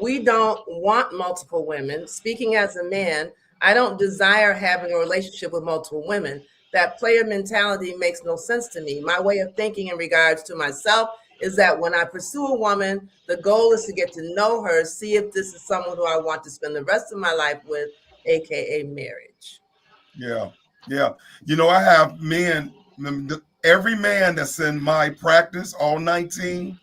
S1: we don't want multiple women. Speaking as a man, I don't desire having a relationship with multiple women. That player mentality makes no sense to me. My way of thinking in regards to myself is that when I pursue a woman, the goal is to get to know her, see if this is someone who I want to spend the rest of my life with, AKA marriage.
S3: Yeah. You know, I have men, every man that's in my practice, all 19,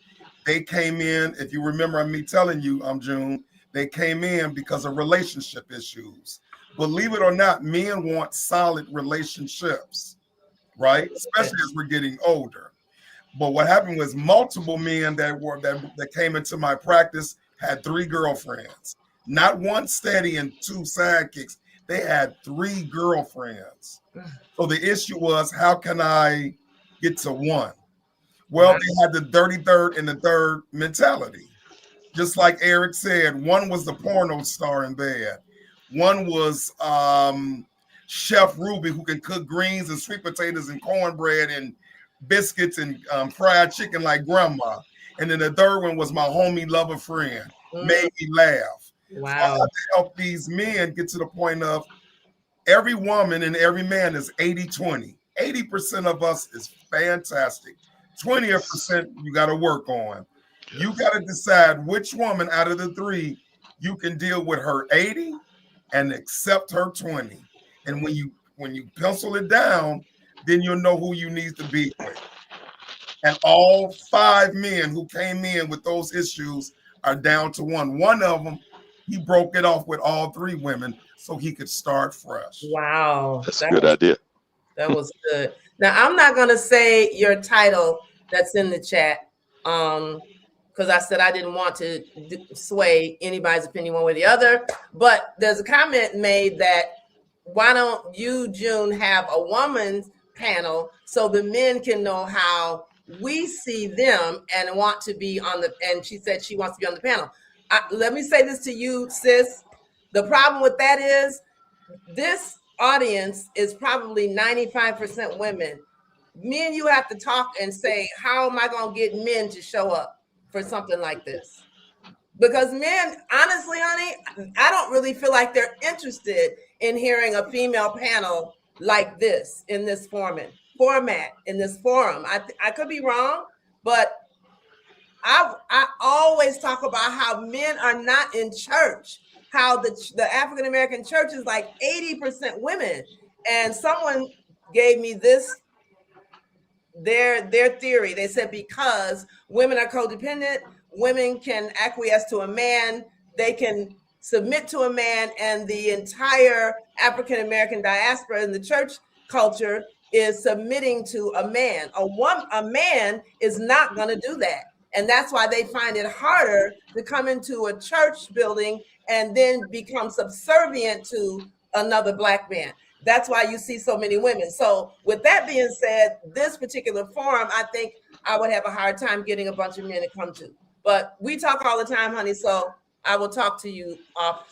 S3: they came in, if you remember me telling you, June, they came in because of relationship issues. Believe it or not, men want solid relationships, right? Especially as we're getting older. But what happened was multiple men that came into my practice had 3 girlfriends, not one steady and 2 sidekicks. They had 3 girlfriends. So the issue was, how can I get to one? Well, they had the 33rd and the 3rd mentality. Just like Eric said, one was the porno star in bed. One was Chef Ruby, who can cook greens and sweet potatoes and cornbread and biscuits and fried chicken like grandma. And then the 3rd one was my homie lover friend, made me laugh.
S1: Wow.
S3: So I have to help these men get to the point of every woman and every man is 80-20. 80% of us is fantastic. 20% you got to work on. You got to decide which woman out of the 3 you can deal with her 80 and accept her 20. And when you pencil it down, then you'll know who you need to be with. And all 5 men who came in with those issues are down to one. One of them, he broke it off with all 3 women so he could start fresh.
S1: Wow.
S2: That's a good idea.
S1: That was good. Now, I'm not going to say your title that's in the chat because I said I didn't want to sway anybody's opinion one way or the other. But there's a comment made that why don't you, June, have a woman's panel so the men can know how we see them and want to be on the, and she said she wants to be on the panel. Let me say this to you, sis. The problem with that is this audience is probably 95% women. Me and you have to talk and say, how am I going to get men to show up for something like this? Because men, honestly, honey, I don't really feel like they're interested in hearing a female panel like this in this format, in this forum. I could be wrong, but I always talk about how men are not in church, how the African-American church is like 80% women. And someone gave me this, their theory. They said because women are codependent, women can acquiesce to a man, they can submit to a man, and the entire African-American diaspora in the church culture is submitting to a man. A man is not going to do that. And that's why they find it harder to come into a church building and then become subservient to another Black man. That's why you see so many women. So with that being said, this particular forum, I think I would have a hard time getting a bunch of men to come to. But we talk all the time, honey, so I will talk to you offline.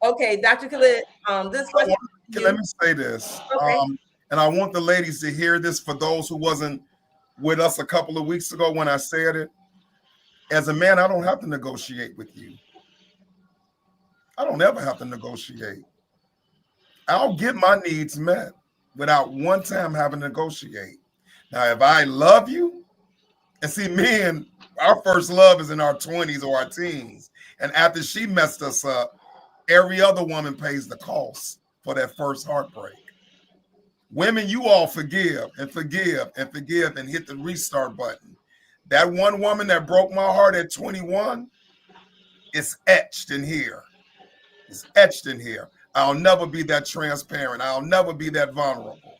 S1: Okay, Dr. Khalid, this question.
S3: Let me say this.
S1: Okay.
S3: And I want the ladies to hear this for those who wasn't with us a couple of weeks ago when I said it. As a man, I don't have to negotiate with you. I don't ever have to negotiate. I'll get my needs met without one time having to negotiate. Now, if I love you, and see, men, our first love is in our 20s or our teens. And after she messed us up, every other woman pays the cost for that first heartbreak. Women, you all forgive and forgive and forgive and hit the restart button. That one woman that broke my heart at 21 is etched in here. It's etched in here. I'll never be that transparent. I'll never be that vulnerable.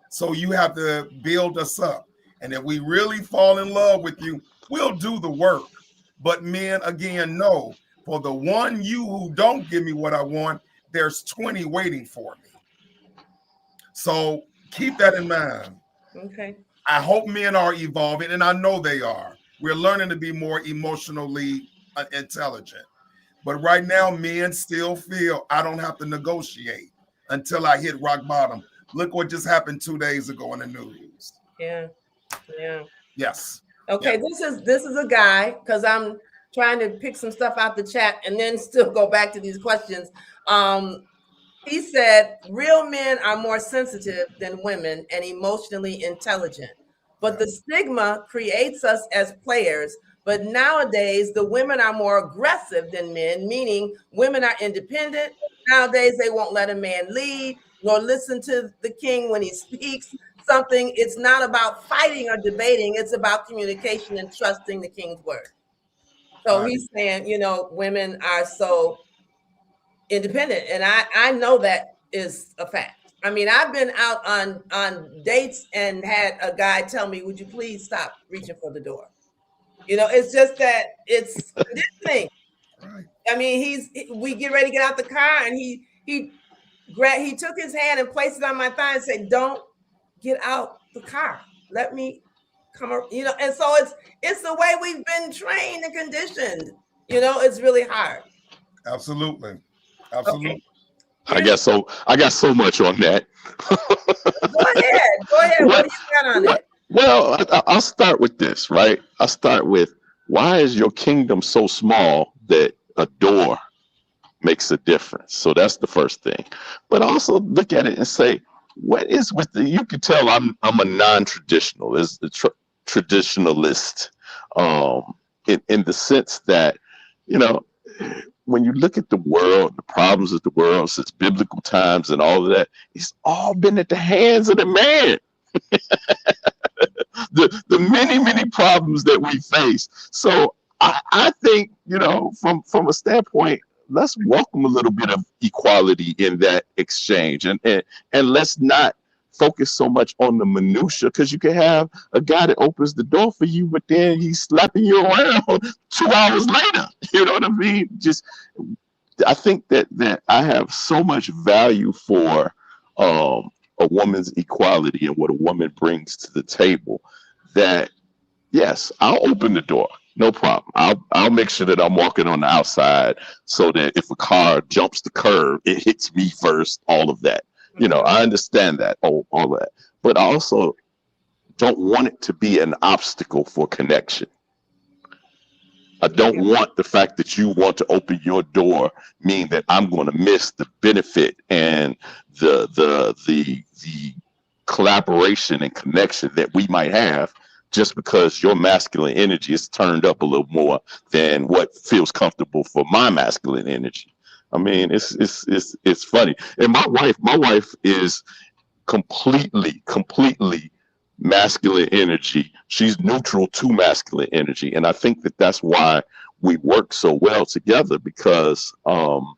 S3: So you have to build us up. And if we really fall in love with you, we'll do the work. But men, again, know for the one you who don't give me what I want, there's 20 waiting for me. So keep that in mind.
S1: Okay.
S3: I hope men are evolving, and I know they are. We're learning to be more emotionally intelligent. But right now, men still feel I don't have to negotiate until I hit rock bottom. Look what just happened 2 days ago in the news.
S1: Yeah.
S3: Yes.
S1: Okay,
S3: yeah.
S1: This is a guy, because I'm trying to pick some stuff out the chat and then still go back to these questions. He said, real men are more sensitive than women and emotionally intelligent, but the stigma creates us as players. But nowadays, the women are more aggressive than men, meaning women are independent. Nowadays, they won't let a man lead nor listen to the king when he speaks something. It's not about fighting or debating. It's about communication and trusting the king's word. So he's saying, women are so independent. And I know that is a fact. I mean, I've been out on dates and had a guy tell me, would you please stop reaching for the door? It's just that it's conditioning. Right. I mean, we get ready to get out the car, and he took his hand and placed it on my thigh and said, don't get out the car. Let me come, and so it's the way we've been trained and conditioned. It's really hard.
S3: Absolutely. Okay.
S2: I got so much on that.
S1: Go ahead. What do you got on it?
S2: Well, I'll start with this, right? I'll start with, why is your kingdom so small that a door makes a difference? So that's the first thing. But also look at it and say, what is with you can tell I'm a non-traditional, is the traditionalist, in the sense that, when you look at the world, the problems of the world since biblical times and all of that, it's all been at the hands of the man. the many problems that we face. So I think, from a standpoint, let's welcome a little bit of equality in that exchange, and let's not focus so much on the minutia, because you can have a guy that opens the door for you, but then he's slapping you around 2 hours later. You know what I mean? I think that I have so much value for a woman's equality and what a woman brings to the table, that yes, I'll open the door, no problem. I'll make sure that I'm walking on the outside, so that if a car jumps the curb, it hits me first, all of that. I understand that, all that, but I also don't want it to be an obstacle for connection. I don't want the fact that you want to open your door mean that I'm going to miss the benefit and the collaboration and connection that we might have, just because your masculine energy is turned up a little more than what feels comfortable for my masculine energy. I mean, it's funny. And my wife is completely masculine energy. She's neutral to masculine energy. And I think that that's why we work so well together, because, and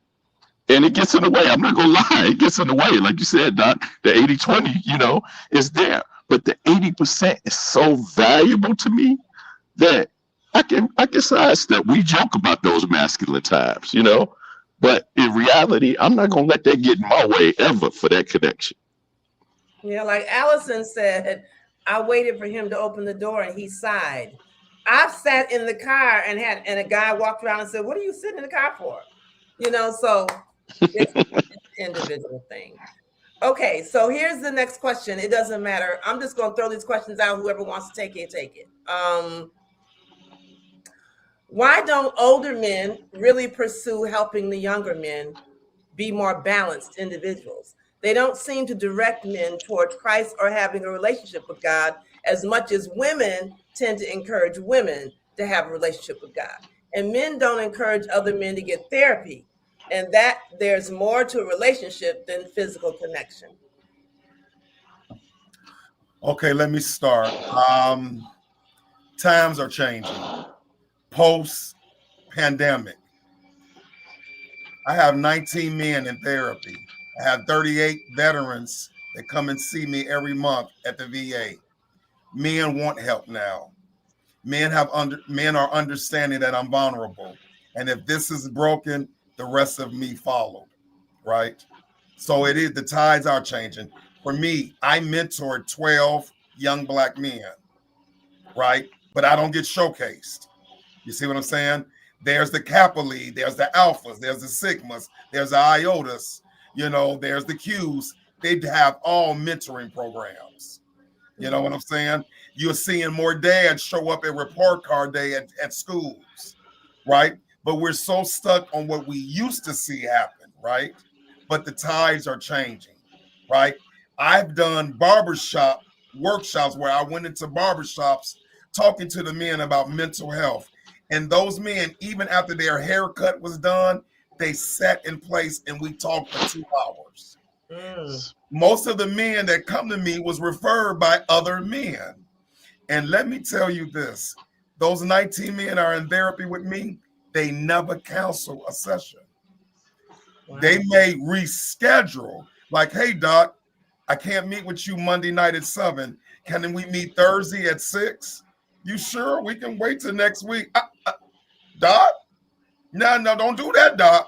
S2: it gets in the way. I'm not going to lie. It gets in the way. Like you said, Doc, the 80-20, is there. But the 80% is so valuable to me that I can sidestep. We joke about those masculine times, but in reality, I'm not going to let that get in my way ever for that connection.
S1: Yeah, like Allison said, I waited for him to open the door and he sighed. I've sat in the car and a guy walked around and said, what are you sitting in the car for? So it's an individual thing. Okay, so here's the next question. It doesn't matter. I'm just going to throw these questions out. Whoever wants to take it, take it. Why don't older men really pursue helping the younger men be more balanced individuals? They don't seem to direct men towards Christ or having a relationship with God as much as women tend to encourage women to have a relationship with God. And men don't encourage other men to get therapy, and that there's more to a relationship than physical connection.
S3: Okay, let me start. Times are changing. Post-pandemic, I have 19 men in therapy. I have 38 veterans that come and see me every month at the VA. Men want help now. Men are understanding that I'm vulnerable. And if this is broken, the rest of me followed. Right? So it is, the tides are changing. For me, I mentored 12 young Black men, right? But I don't get showcased. You see what I'm saying? There's the Kappa League, there's the Alphas, there's the Sigmas, there's the Iotas, there's the Qs. They have all mentoring programs. You know what I'm saying? You're seeing more dads show up at report card day at schools, right? But we're so stuck on what we used to see happen, right? But the tides are changing, right? I've done barbershop workshops where I went into barbershops talking to the men about mental health. And those men, even after their haircut was done, they sat in place and we talked for 2 hours. Most of the men that come to me was referred by other men. And let me tell you this, those 19 men are in therapy with me. They never cancel a session. Wow. They may reschedule, like, hey, Doc, I can't meet with you Monday night at 7. Can we meet Thursday at 6? You sure? We can wait till next week. Doc? No, don't do that, Doc.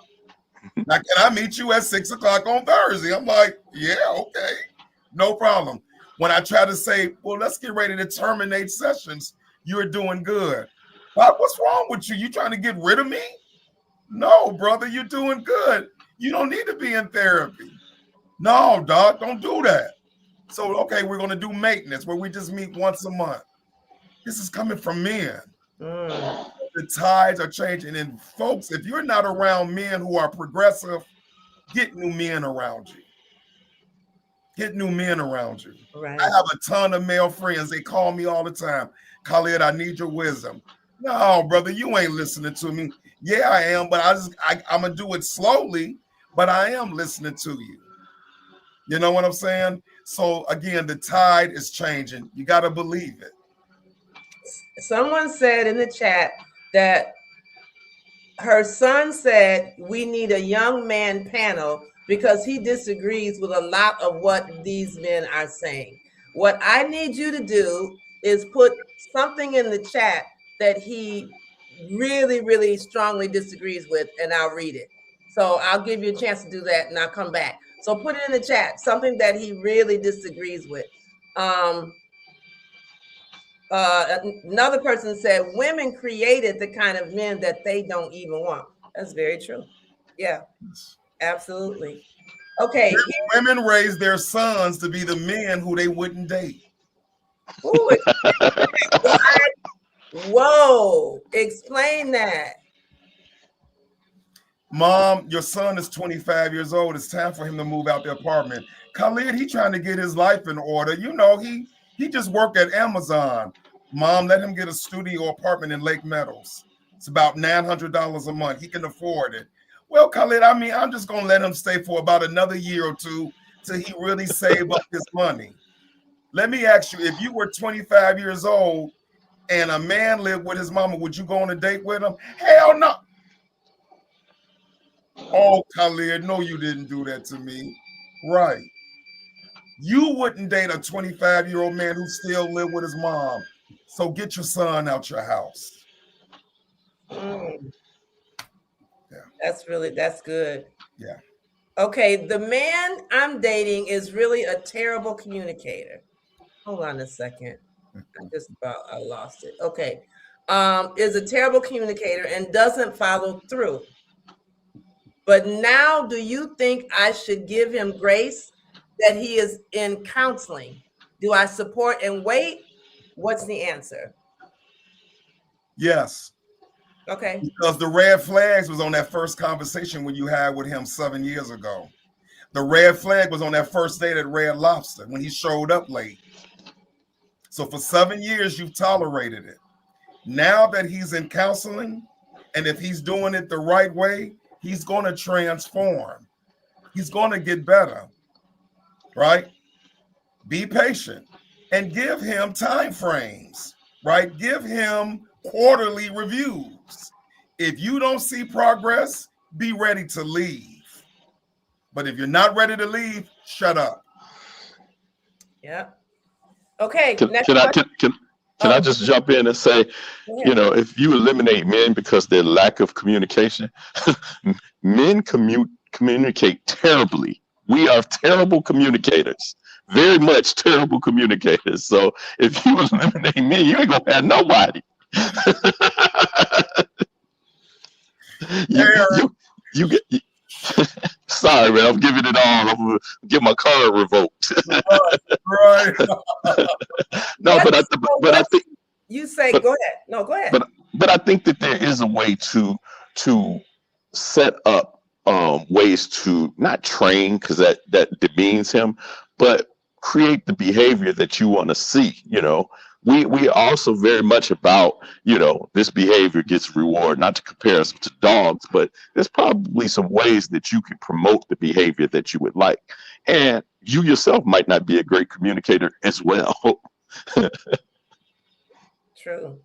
S3: Now, can I meet you at 6 o'clock on Thursday? I'm like, yeah, okay. No problem. When I try to say, well, let's get ready to terminate sessions, you're doing good. Doc, what's wrong with you? You trying to get rid of me? No, brother, you're doing good. You don't need to be in therapy. No, Doc, don't do that. So, okay, we're going to do maintenance where we just meet once a month. This is coming from men. The tides are changing. And folks, if you're not around men who are progressive, get new men around you. Get new men around you. Right. I have a ton of male friends. They call me all the time. Khalid, I need your wisdom. No, brother, you ain't listening to me. Yeah, I am, but I'm going to do it slowly, but I am listening to you. You know what I'm saying? So again, the tide is changing. You got to believe it.
S1: Someone said in the chat that her son said we need a young man panel because he disagrees with a lot of what these men are saying. What I need you to do is put something in the chat that he really, really strongly disagrees with, and I'll read it. So I'll give you a chance to do that, and I'll come back. So put it in the chat, something that he really disagrees with. Another person said, women created the kind of men that they don't even want. That's very true. Yeah, absolutely. Okay.
S3: Women raise their sons to be the men who they wouldn't date.
S1: Ooh, whoa, explain that.
S3: Mom, your son is 25 years old. It's time for him to move out the apartment. Khalid, he trying to get his life in order. You know, he just worked at Amazon. Mom, let him get a studio apartment in Lake Meadows. It's about $900 a month. He can afford it. Well, Khalid, I mean, I'm just going to let him stay for about another year or two till he really save up his money. Let me ask you, if you were 25 years old and a man lived with his mama, would you go on a date with him? Hell no. Oh, Khalid, no, you didn't do that to me. Right. You wouldn't date a 25-year-old man who still lived with his mom. So get your son out your house.
S1: Yeah. That's good.
S3: Yeah.
S1: Okay, the man I'm dating is really a terrible communicator. Hold on a second. I lost it. Okay. Is a terrible communicator and doesn't follow through. But now, do you think I should give him grace that he is in counseling? Do I support and wait? What's the answer?
S3: Yes.
S1: Okay.
S3: Because the red flags was on that first conversation when you had with him 7 years ago. The red flag was on that first date at Red Lobster when he showed up late. So for 7 years, you've tolerated it. Now that he's in counseling, and if he's doing it the right way, he's going to transform. He's going to get better, right? Be patient and give him time frames, right? Give him quarterly reviews. If you don't see progress, be ready to leave. But if you're not ready to leave, shut up.
S1: Yeah. Okay.
S2: Can I just jump in and say, if you eliminate men because their lack of communication, men communicate terribly. We are terrible communicators, very much terrible communicators. So if you eliminate men, you ain't gonna have nobody. you get. Sorry, man. I'm giving it all. I'm gonna get my card revoked.
S3: Right.
S2: No, but I think
S1: you say. Go ahead. No, go ahead.
S2: But I think that there is a way to set up ways to not train, because that demeans him, but create the behavior that you want to see. We are also very much about, this behavior gets reward, not to compare us to dogs, but there's probably some ways that you can promote the behavior that you would like. And you yourself might not be a great communicator as well.
S1: True.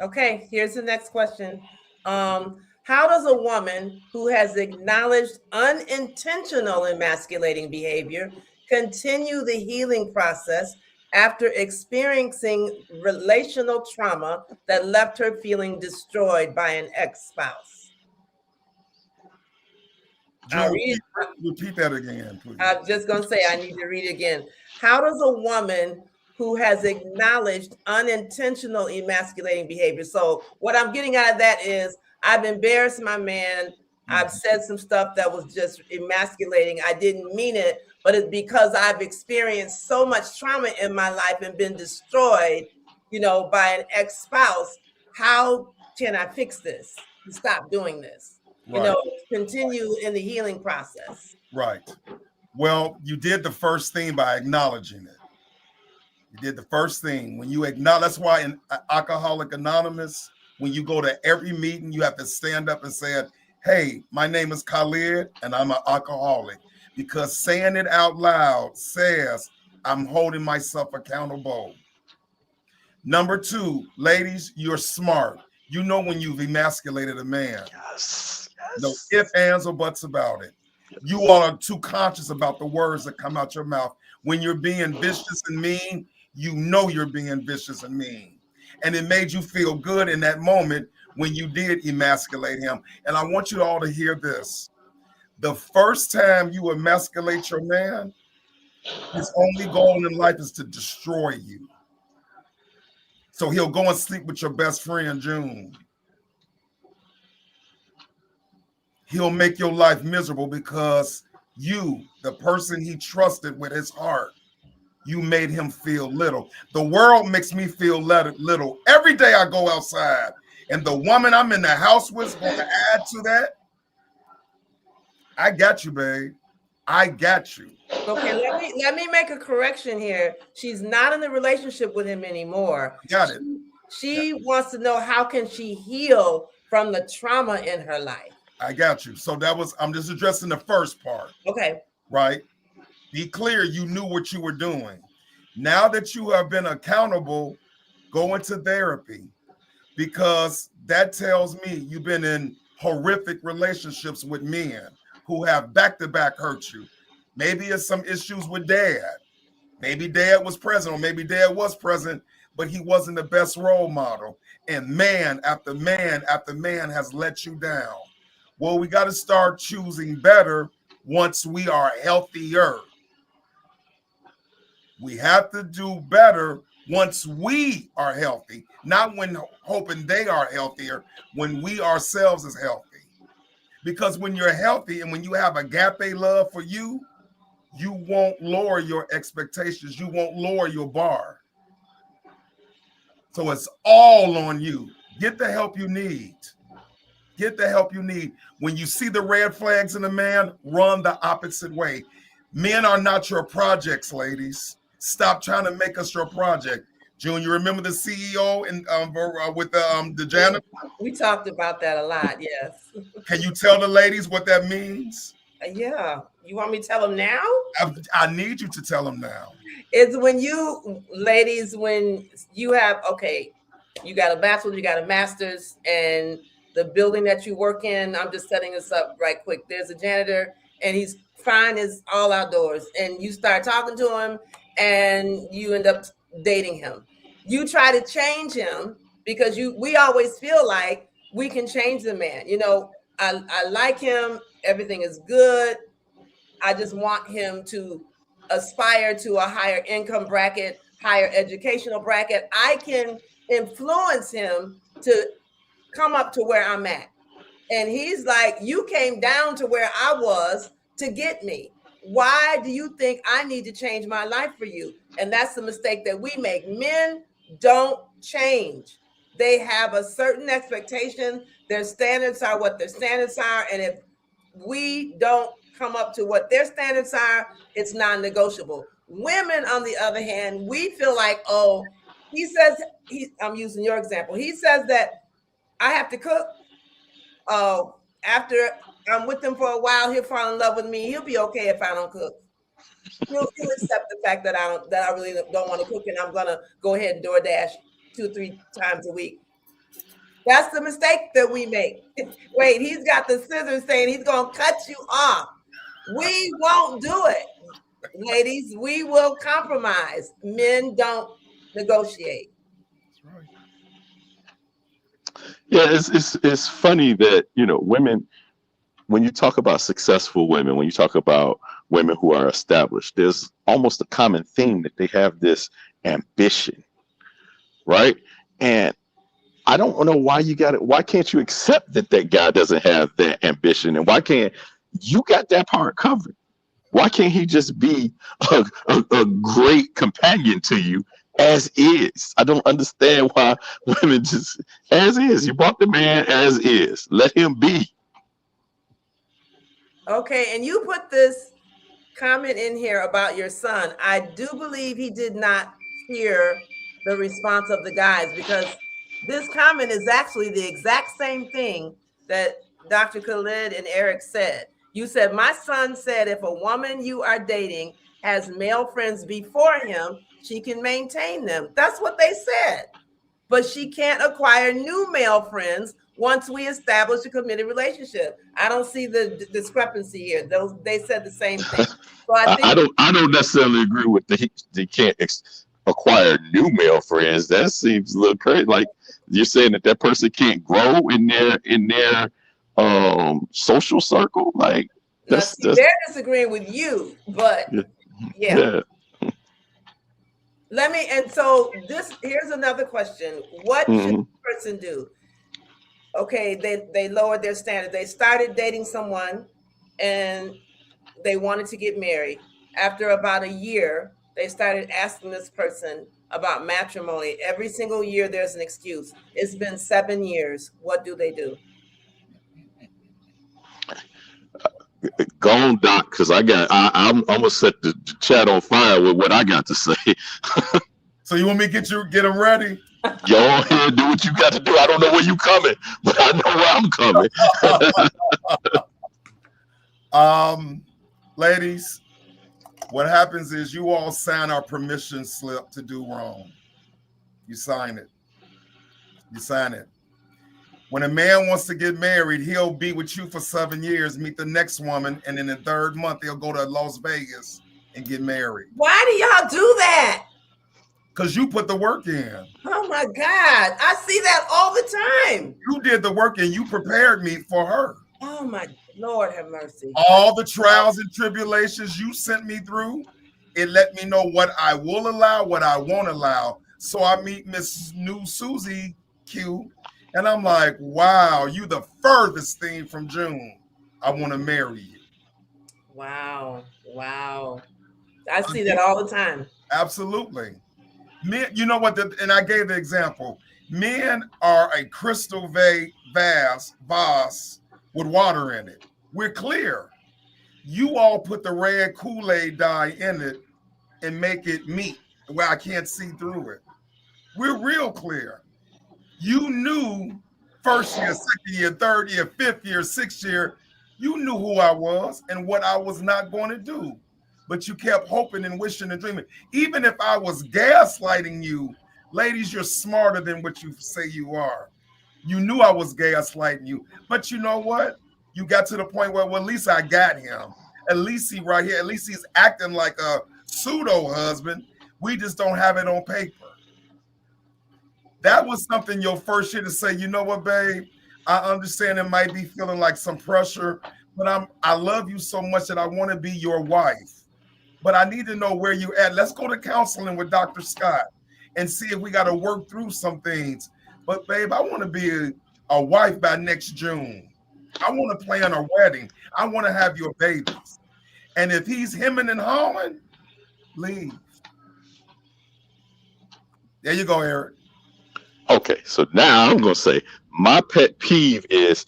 S1: Okay, here's the next question. How does a woman who has acknowledged unintentional emasculating behavior continue the healing process after experiencing relational trauma that left her feeling destroyed by an ex-spouse?
S3: Repeat that again, please.
S1: I'm just going to say I need to read it again. How does a woman who has acknowledged unintentional emasculating behavior? So what I'm getting out of that is I've embarrassed my man. I've said some stuff that was just emasculating. I didn't mean it, but it's because I've experienced so much trauma in my life and been destroyed, by an ex-spouse. How can I fix this and stop doing this?
S3: Right.
S1: Continue in the healing process.
S3: Right. Well, you did the first thing by acknowledging it. You did the first thing. When you acknowledge, that's why in Alcoholic Anonymous, when you go to every meeting, you have to stand up and say, hey, my name is Khalid and I'm an alcoholic. Because saying it out loud says I'm holding myself accountable. Number 2, ladies, you're smart. You know when you've emasculated a man.
S2: Yes.
S3: No ifs, ands, or buts about it. You all are too conscious about the words that come out your mouth. When you're being vicious and mean, you know you're being vicious and mean. And it made you feel good in that moment when you did emasculate him. And I want you all to hear this. The first time you emasculate your man, his only goal in life is to destroy you. So he'll go and sleep with your best friend, June. He'll make your life miserable because you, the person he trusted with his heart, you made him feel little. The world makes me feel little. Every day I go outside and the woman I'm in the house with is going to add to that. I got you, babe. I got you.
S1: Okay, let me make a correction here. She's not in a relationship with him anymore.
S3: Got it.
S1: She wants to know, how can she heal from the trauma in her life?
S3: I got you. So I'm just addressing the first part.
S1: Okay.
S3: Right? Be clear, you knew what you were doing. Now that you have been accountable, go into therapy, because that tells me you've been in horrific relationships with men who have back-to-back hurt you. Maybe it's some issues with dad. Maybe dad was present, or maybe dad was present, but he wasn't the best role model. And man after man after man has let you down. Well, we got to start choosing better once we are healthier. We have to do better once we are healthy, not when hoping they are healthier, when we ourselves is healthy. Because when you're healthy and when you have agape love for you, you won't lower your expectations. You won't lower your bar. So it's all on you. Get the help you need. Get the help you need. When you see the red flags in a man, run the opposite way. Men are not your projects, ladies. Stop trying to make us your project. June, you remember the CEO with the janitor?
S1: We talked about that a lot, yes.
S3: Can you tell the ladies what that means?
S1: Yeah. You want me to tell them now?
S3: I need you to tell them now.
S1: It's when you, ladies, when you have, okay, you got a bachelor's, you got a master's, and the building that you work in. I'm just setting this up right quick. There's a janitor and he's fine as all outdoors. And you start talking to him and you end up dating him. You try to change him because we always feel like we can change the man. You know, I like him. Everything is good. I just want him to aspire to a higher income bracket, higher educational bracket. I can influence him to come up to where I'm at. And he's like, you came down to where I was to get me. Why do you think I need to change my life for you? And that's the mistake that we make. Men don't change. They have a certain expectation. Their standards are what their standards are. And if we don't come up to what their standards are, it's non-negotiable. Women, on the other hand, we feel like, oh, I'm using your example. He says that I have to cook. Oh, after I'm with him for a while, he'll fall in love with me. He'll be okay if I don't cook. He'll accept the fact that I really don't want to cook, and I'm gonna go ahead and DoorDash 2-3 times a week. That's the mistake that we make. Wait, he's got the scissors saying he's gonna cut you off. We won't do it, ladies. We will compromise. Men don't negotiate.
S3: That's right.
S2: Yeah, it's funny that, you know, women, when you talk about successful women, when you talk about women who are established, there's almost a common theme that they have this ambition, right? And I don't know why why can't you accept that guy doesn't have that ambition? And why can't you got that part covered? Why can't he just be a great companion to you as is? I don't understand why women just as is. You bought the man as is. Let him be.
S1: Okay, and you put this comment in here about your son. I do believe he did not hear the response of the guys, because this comment is actually the exact same thing that Dr. Khalid and Eric said. You said, my son said if a woman you are dating has male friends before him, she can maintain them. That's what they said. But she can't acquire new male friends once we establish a committed relationship. I don't see the discrepancy here. They said the same thing. So
S2: I don't necessarily agree with they can't acquire new male friends. That seems a little crazy. Like you're saying that person can't grow in their social circle. Like that's
S1: they're disagreeing with you, but yeah. Here's another question. What should the person do? Okay, they lowered their standard. They started dating someone and they wanted to get married. After about a year, they started asking this person about matrimony. Every single year there's an excuse. It's been 7 years. What do they do?
S2: Go on, Doc, because I'm gonna set the chat on fire with what I got to say.
S3: So you want me to get them ready?
S2: Go ahead, do what you got to do. I don't know where you coming, but I know where I'm coming.
S3: Ladies, what happens is you all sign our permission slip to do wrong. You sign it. You sign it. When a man wants to get married, he'll be with you for 7 years, meet the next woman, and in the 3rd month, he'll go to Las Vegas and get married.
S1: Why do y'all do that?
S3: Because you put the work in.
S1: Oh my God. I see that all the time.
S3: You did the work and you prepared me for her.
S1: Oh my Lord, have mercy.
S3: All the trials and tribulations you sent me through, it let me know what I will allow, what I won't allow. So I meet Miss New Susie Q, and I'm like, wow, you the furthest thing from June. I want to marry you.
S1: Wow. I see that all the time.
S3: Absolutely. Men, you know what? And I gave the example. Men are a crystal vase with water in it. We're clear. You all put the red Kool-Aid dye in it and make it meat where I can't see through it. We're real clear. You knew 1st year, 2nd year, 3rd year, 5th year, 6th year. You knew who I was and what I was not going to do. But you kept hoping and wishing and dreaming. Even if I was gaslighting you, ladies, you're smarter than what you say you are. You knew I was gaslighting you. But you know what? You got to the point where, well, at least I got him. At least he right here. At least he's acting like a pseudo husband. We just don't have it on paper. That was something your first year to say, you know what, babe? I understand it might be feeling like some pressure, but I love you so much that I want to be your wife. But I need to know where you at. Let's go to counseling with Dr. Scott and see if we got to work through some things. But babe, I want to be a wife by next June. I want to plan a wedding. I want to have your babies. And if he's hemming and hawing, leave. There you go, Eric.
S2: Okay, so now I'm going to say my pet peeve is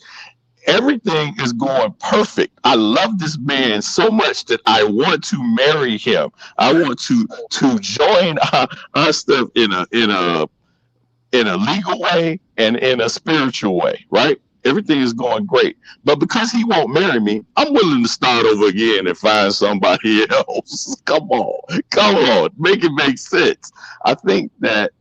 S2: everything is going perfect. I love this man so much that I want to marry him. I want to join our stuff in a legal way and in a spiritual way, right? Everything is going great. But because he won't marry me, I'm willing to start over again and find somebody else. Come on, make it make sense. I think that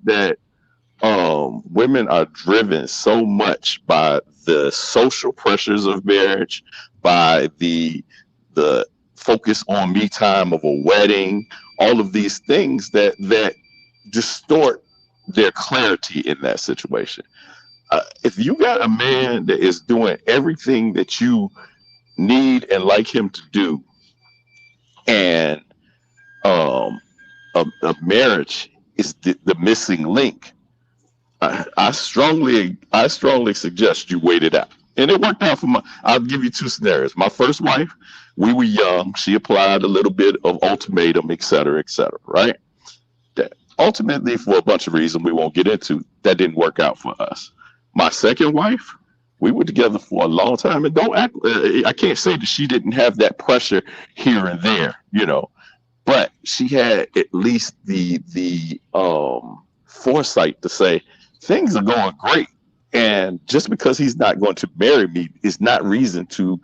S2: women are driven so much by the social pressures of marriage, by the focus on me time of a wedding, all of these things that distort their clarity in that situation. If you got a man that is doing everything that you need and like him to do, and a marriage is the missing link, I strongly suggest you wait it out. And it worked out for I'll give you two scenarios. My first wife, we were young. She applied a little bit of ultimatum, et cetera, right? That ultimately, for a bunch of reasons we won't get into, that didn't work out for us. My second wife, we were together for a long time, and I can't say that she didn't have that pressure here and there, but she had at least the foresight to say things are going great, and just because he's not going to marry me is not reason to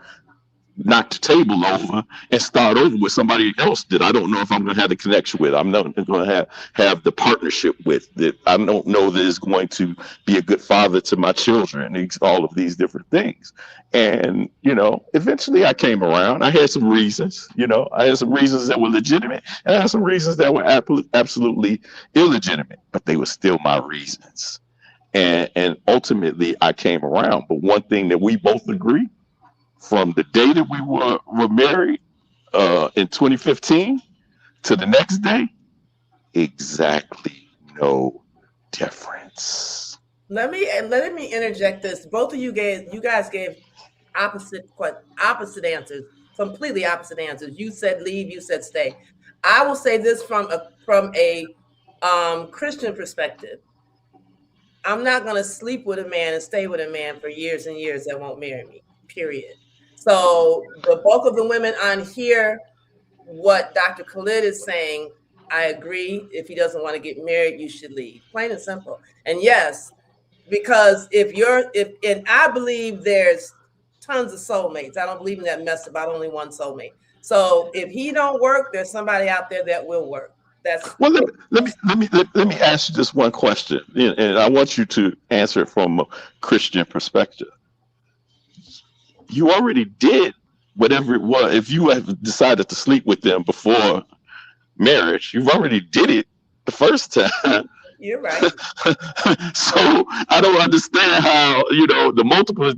S2: knock the table over and start over with somebody else that I don't know if I'm going to have the connection with. I'm not going to have the partnership with, that I don't know that is going to be a good father to my children, all of these different things. And, eventually I came around. I had some reasons, I had some reasons that were legitimate, and I had some reasons that were absolutely illegitimate, but they were still my reasons. And ultimately I came around. But one thing that we both agree, from the day that we were married in 2015 to the next day, exactly no difference.
S1: Let me interject this. Both of you guys gave opposite answers, completely opposite answers. You said leave, you said stay. I will say this from a Christian perspective. I'm not going to sleep with a man and stay with a man for years and years that won't marry me, period. So the bulk of the women on here, what Dr. Khalid is saying, I agree. If he doesn't want to get married, you should leave. Plain and simple. And yes, because and I believe there's tons of soulmates. I don't believe in that mess about only one soulmate. So if he don't work, there's somebody out there that will work.
S2: Well, let me ask you just one question, and I want you to answer it from a Christian perspective. You already did whatever it was. If you have decided to sleep with them before marriage, you've already did it the first time.
S1: You're right.
S2: So I don't understand how, the multiple,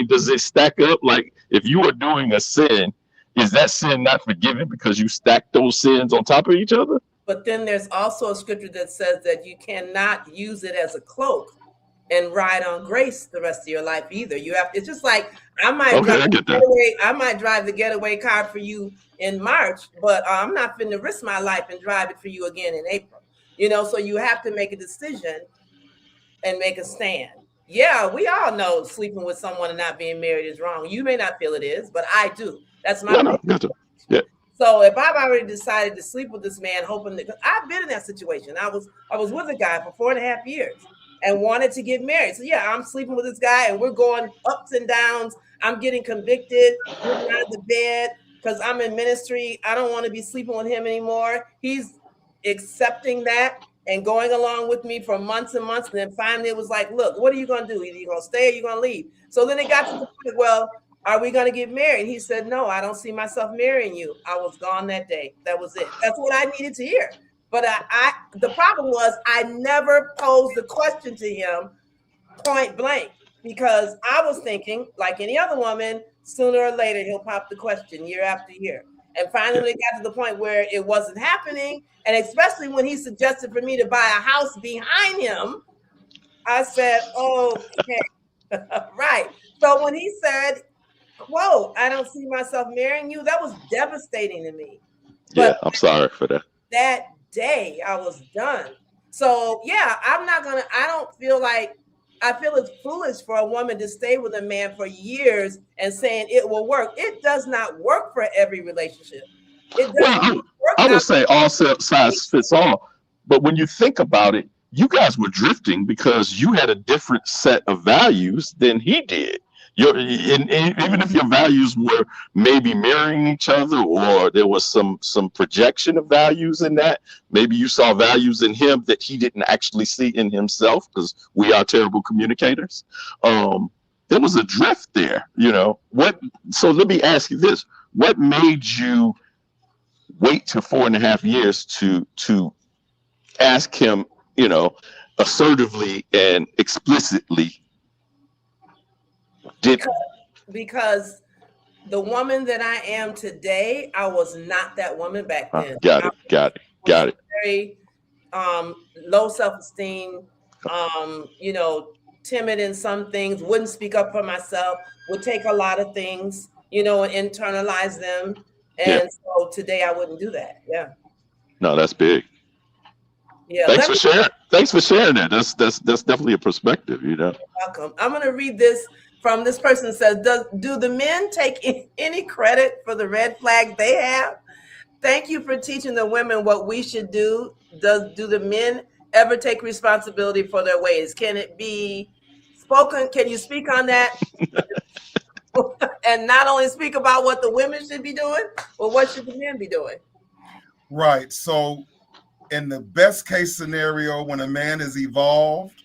S2: does it stack up? Like, if you are doing a sin, is that sin not forgiven because you stack those sins on top of each other?
S1: But then there's also a scripture that says that you cannot use it as a cloak and ride on grace the rest of your life either. It's just like I might drive the getaway car for you in March, but I'm not finna risk my life and drive it for you again in April. So you have to make a decision and make a stand. Yeah, we all know sleeping with someone and not being married is wrong. You may not feel it is, but I do. That's my
S2: yeah.
S1: So if I've already decided to sleep with this man, hoping that, I've been in that situation. I was with a guy for 4.5 years and wanted to get married. So yeah, I'm sleeping with this guy and we're going ups and downs. I'm getting convicted, getting out of the bed because I'm in ministry. I don't want to be sleeping with him anymore. He's accepting that. and going along with me for months and months. And then finally it was like, look, what are you going to do? Either you're going to stay or you're going to leave. So then it got to the point, well, are we going to get married? He said, no, I don't see myself marrying you. I was gone that day. That was it. That's what I needed to hear. But the problem was I never posed the question to him point blank, because I was thinking, like any other woman, sooner or later he'll pop the question year after year. And finally it got to the point where it wasn't happening. And especially when he suggested for me to buy a house behind him, I said, oh, okay. Right. So when he said, whoa, I don't see myself marrying you, that was devastating to me.
S2: Yeah,
S1: But
S2: I'm sorry for that.
S1: that day I was done. So yeah, I feel it's foolish for a woman to stay with a man for years and saying it will work. It does not work for every relationship. It does
S2: Well, I would say all size fits all. But when you think about it, you guys were drifting because you had a different set of values than he did. Even if your values were maybe mirroring each other, or there was some projection of values in that, maybe you saw values in him that he didn't actually see in himself, because we are terrible communicators. There was a drift there, So let me ask you this: what made you wait till 4.5 years to ask him, assertively and explicitly?
S1: Because the woman that I am today, I was not that woman back then.
S2: Got it.
S1: Very low self-esteem, timid in some things, wouldn't speak up for myself, would take a lot of things, and internalize them. And so today I wouldn't do that. Yeah. No,
S2: that's big.
S1: Yeah.
S2: Thanks for sharing that. That's definitely a perspective,
S1: You're welcome. I'm going to read this from this person. Says, do the men take any credit for the red flag they have? Thank you for teaching the women what we should do. Do the men ever take responsibility for their ways? Can it be spoken? Can you speak on that? And not only speak about what the women should be doing, but what should the men be doing?
S3: Right. So in the best case scenario, when a man is evolved,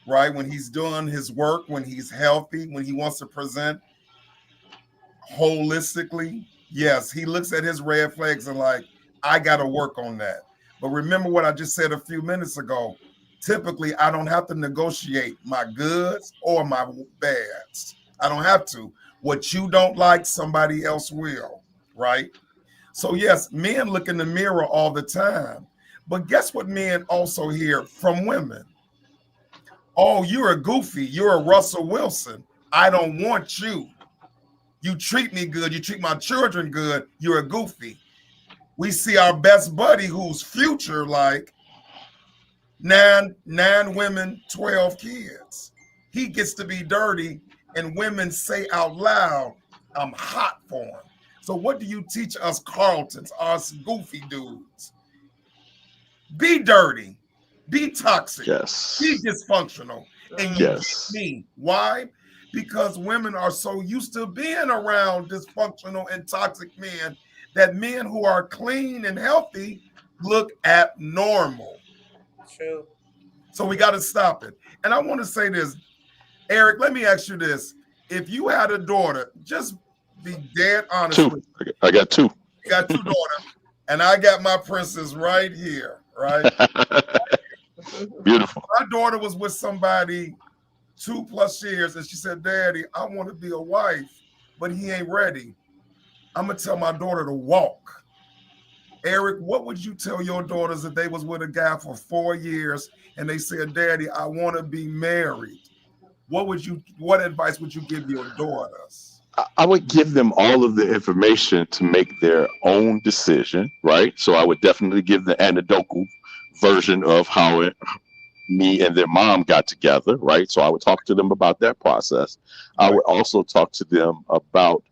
S3: right, when he's doing his work, when he's healthy, when he wants to present holistically, yes, he looks at his red flags and like, I got to work on that. But remember what I just said a few minutes ago. Typically, I don't have to negotiate my goods or my bads. I don't have to. What you don't like, somebody else will, right? So yes, men look in the mirror all the time. But guess what men also hear from women? Oh, you're a goofy. You're a Russell Wilson. I don't want you. You treat me good. You treat my children good. You're a goofy. We see our best buddy who's future like 9 women, 12 kids. He gets to be dirty and women say out loud, I'm hot for him. So what do you teach us Carltons, us goofy dudes? Be dirty. Be toxic.
S2: Yes.
S3: Be dysfunctional. And you get me. Why? Because women are so used to being around dysfunctional and toxic men that men who are clean and healthy look abnormal.
S1: True.
S3: So we got to stop it. And I want to say this, Eric, let me ask you this. If you had a daughter, just be dead honest.
S2: 2. I got 2.
S3: You got 2 daughters, and I got my princess right here, right?
S2: Beautiful.
S3: My daughter was with somebody 2+ years, and she said, Daddy, I want to be a wife, but he ain't ready. I'm going to tell my daughter to walk. Eric, what would you tell your daughters if they was with a guy for 4 years and they said, Daddy, I want to be married? What advice would you give your daughters?
S2: I would give them all of the information to make their own decision, right? So I would definitely give the anecdotal version of how me and their mom got together, right? So I would talk to them about that process. I would also talk to them about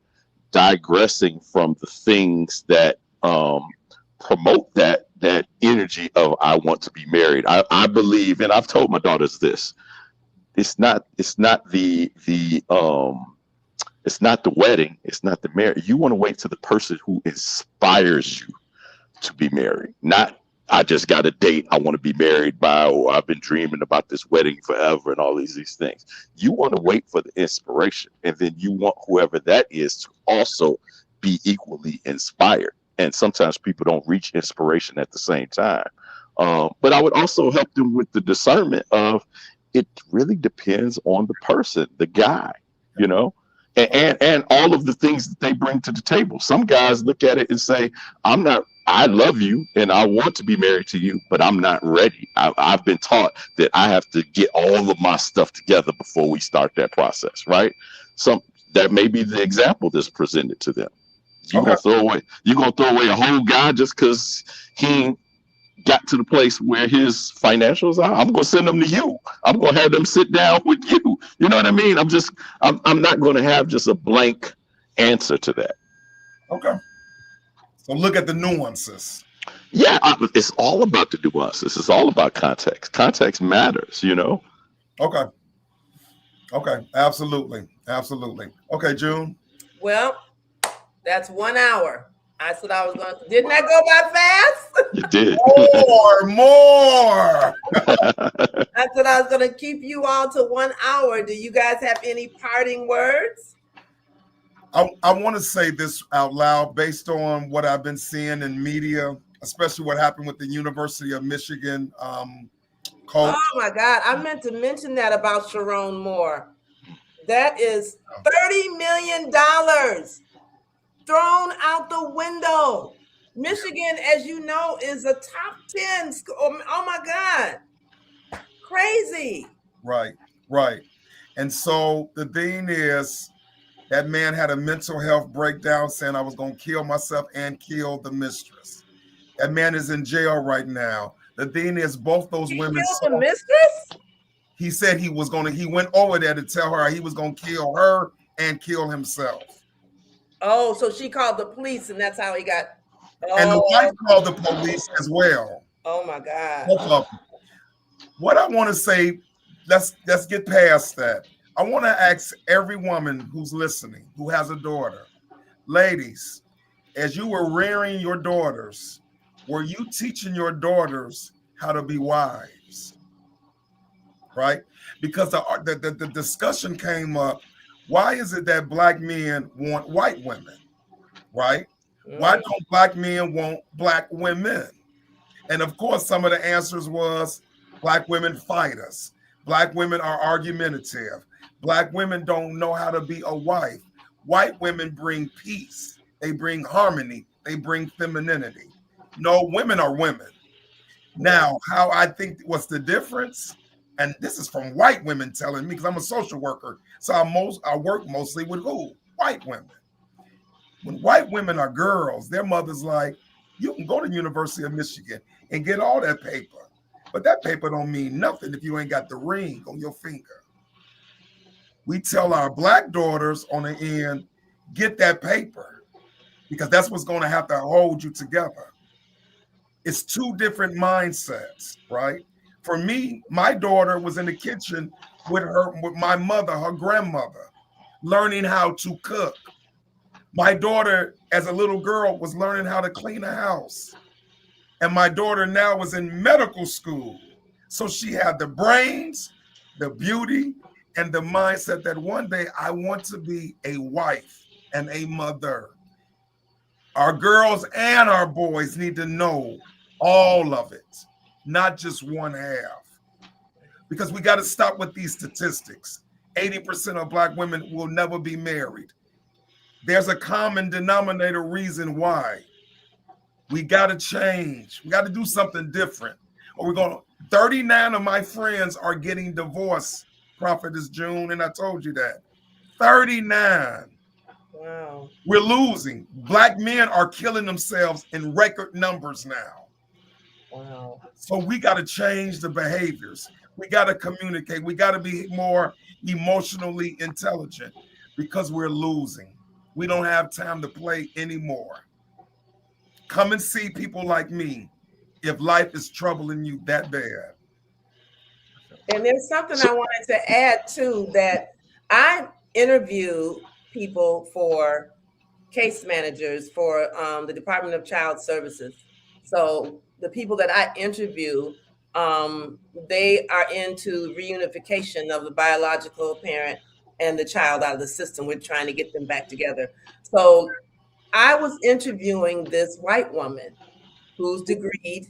S2: digressing from the things that promote that energy of I want to be married. I believe, and I've told my daughters this, it's not the wedding, it's not the marriage. You want to wait till the person who inspires you to be married, not I just got a date I want to be married by, or I've been dreaming about this wedding forever and all these things. You want to wait for the inspiration, and then you want whoever that is to also be equally inspired. And sometimes people don't reach inspiration at the same time. But I would also help them with the discernment of it really depends on the person, the guy, you know, and all of the things that they bring to the table. Some guys look at it and say, I love you and I want to be married to you, but I'm not ready. I've been taught that I have to get all of my stuff together before we start that process, right? That may be the example that's presented to them. You're gonna throw away a whole guy just because he got to the place where his financials are. I'm gonna send them to you. I'm gonna have them sit down with you. You know what I mean? I'm not gonna have just a blank answer to that.
S3: Okay. So look at the nuances.
S2: Yeah, it's all about the nuances. It's all about context. Context matters, you know?
S3: Okay. Absolutely. Okay, June.
S1: Well, that's 1 hour. I said I was going to. Didn't that go by fast?
S2: You did.
S3: More.
S1: I said I was going to keep you all to 1 hour. Do you guys have any parting words?
S3: I want to say this out loud based on what I've been seeing in media, especially what happened with the University of Michigan coach.
S1: Oh my God. I meant to mention that about Sherrone Moore. That is $30 million thrown out the window. Michigan, as you know, is a top 10 school. Oh my God. Crazy.
S3: Right. And so the thing is, that man had a mental health breakdown saying I was going to kill myself and kill the mistress. That man is in jail right now. The thing is, both those women.
S1: Killed the mistress?
S3: He said he went over there to tell her he was going to kill her and kill himself.
S1: Oh, so she called the police and that's how he got. Oh.
S3: And the wife called the police as well.
S1: Oh my God.
S3: What I want to say, let's get past that. I want to ask every woman who's listening, who has a daughter, ladies, as you were rearing your daughters, were you teaching your daughters how to be wives? Right? Because the discussion came up, why is it that black men want white women? Right? Why don't black men want black women? And of course, some of the answers was black women fight us. Black women are argumentative. Black women don't know how to be a wife. White women bring peace. They bring harmony. They bring femininity. No, women are women. Now, how I think what's the difference? And this is from white women telling me, because I'm a social worker. So I work mostly with who? White women. When white women are girls, their mother's like, you can go to the University of Michigan and get all that paper. But that paper don't mean nothing if you ain't got the ring on your finger. We tell our black daughters on the end, get that paper, because that's what's going to have to hold you together. It's two different mindsets, right? For me, my daughter was in the kitchen with my mother, her grandmother, learning how to cook. My daughter, as a little girl, was learning how to clean a house. And my daughter now is in medical school. So she had the brains, the beauty, and the mindset that one day I want to be a wife and a mother. Our girls and our boys need to know all of it, not just one half. Because we got to stop with these statistics. 80% of black women will never be married. There's a common denominator reason why. We got to change. We got to do something different. Or we're going to, 39 of my friends are getting divorced, Prophetess June, and I told you that. 39.
S1: Wow.
S3: We're losing. Black men are killing themselves in record numbers now.
S1: Wow.
S3: So we got to change the behaviors. We got to communicate. We got to be more emotionally intelligent because we're losing. We don't have time to play anymore. Come and see people like me if life is troubling you that bad.
S1: And there's something I wanted to add too, that I interview people for case managers for the Department of Child Services. So the people that I interview, they are into reunification of the biological parent and the child out of the system. We're trying to get them back together. So I was interviewing this white woman who's degreed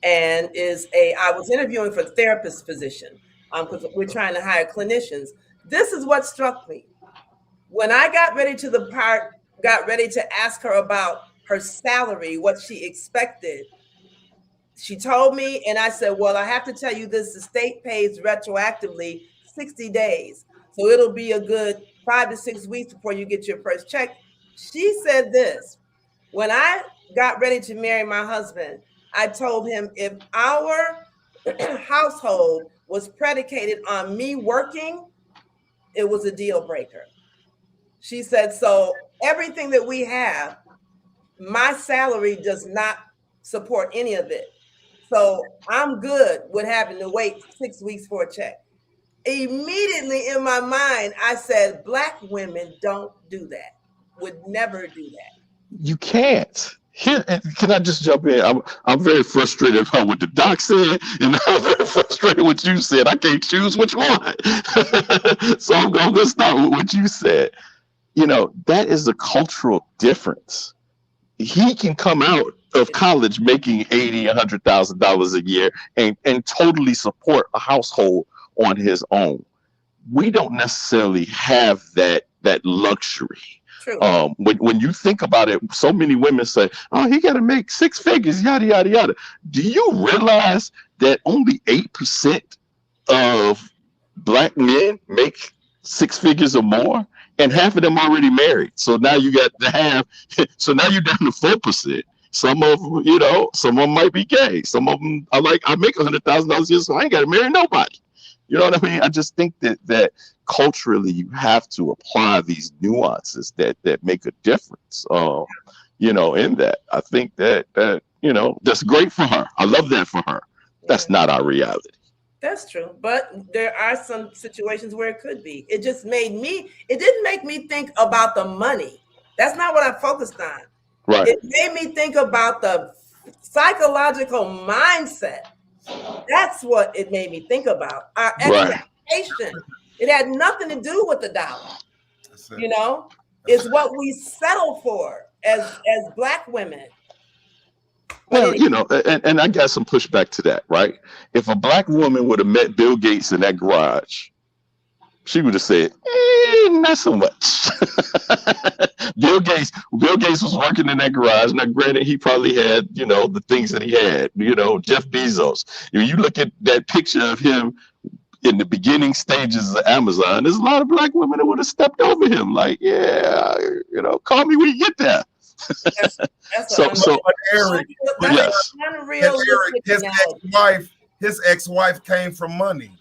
S1: and I was interviewing for therapist position because we're trying to hire clinicians. This is what struck me. When I got ready to ask her about her salary, what she expected, she told me, and I said, well, I have to tell you this, the state pays retroactively 60 days. So it'll be a good 5 to 6 weeks before you get your first check. She said this, when I got ready to marry my husband, I told him if our household was predicated on me working, it was a deal breaker. She said, so everything that we have, my salary does not support any of it. So I'm good with having to wait 6 weeks for a check. Immediately in my mind, I said, Black women don't do that, would never do that.
S2: You can't. Here, can I just jump in? I'm very frustrated about what the doc said, and I'm very frustrated with what you said. I can't choose which one. So I'm going to start with what you said. You know, that is a cultural difference. He can come out of college making $80,000, $100,000 a year and totally support a household on his own. We don't necessarily have that luxury. When you think about it, so many women say, oh, he got to make 6 figures, yada, yada, yada. Do you realize that only 8% of Black men make 6 figures or more? And half of them already married. So now you got the half. So now you're down to 4%. Some of them, you know, some of them might be gay. Some of them are like, I make $100,000 a year, so I ain't got to marry nobody. You know what I mean? I just think that culturally you have to apply these nuances that make a difference. You know, in that. I think that you know, that's great for her. I love that for her. That's not our reality.
S1: That's true. But there are some situations where it could be. It just didn't make me think about the money. That's not what I focused on.
S2: Right.
S1: It made me think about the psychological mindset. That's what it made me think about. Our expectation. Right. It had nothing to do with the dollar. You know, it's what we settle for as Black women.
S2: Well, you know, and I got some pushback to that, right? If a Black woman would have met Bill Gates in that garage, she would have said, not so much. Bill Gates was working in that garage. Now, granted, he probably had, you know, the things that he had, you know, Jeff Bezos. If you look at that picture of him in the beginning stages of Amazon, there's a lot of Black women that would have stepped over him. Like, yeah, you know, call me when you get there.
S3: Eric, his ex-wife came from money.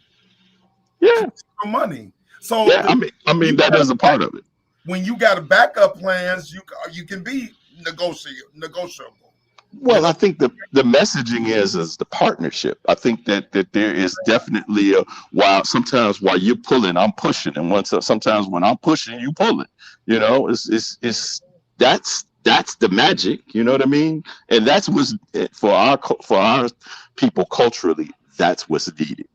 S2: Yeah,
S3: from money. So
S2: yeah, I mean that is a part of it.
S3: When you got a backup plans, you can be negotiable.
S2: Well, I think the messaging is the partnership. I think that there is definitely sometimes while you're pulling, I'm pushing, and sometimes when I'm pushing, you pulling. You know, that's the magic. You know what I mean? And that's what's for our people culturally. That's what's needed.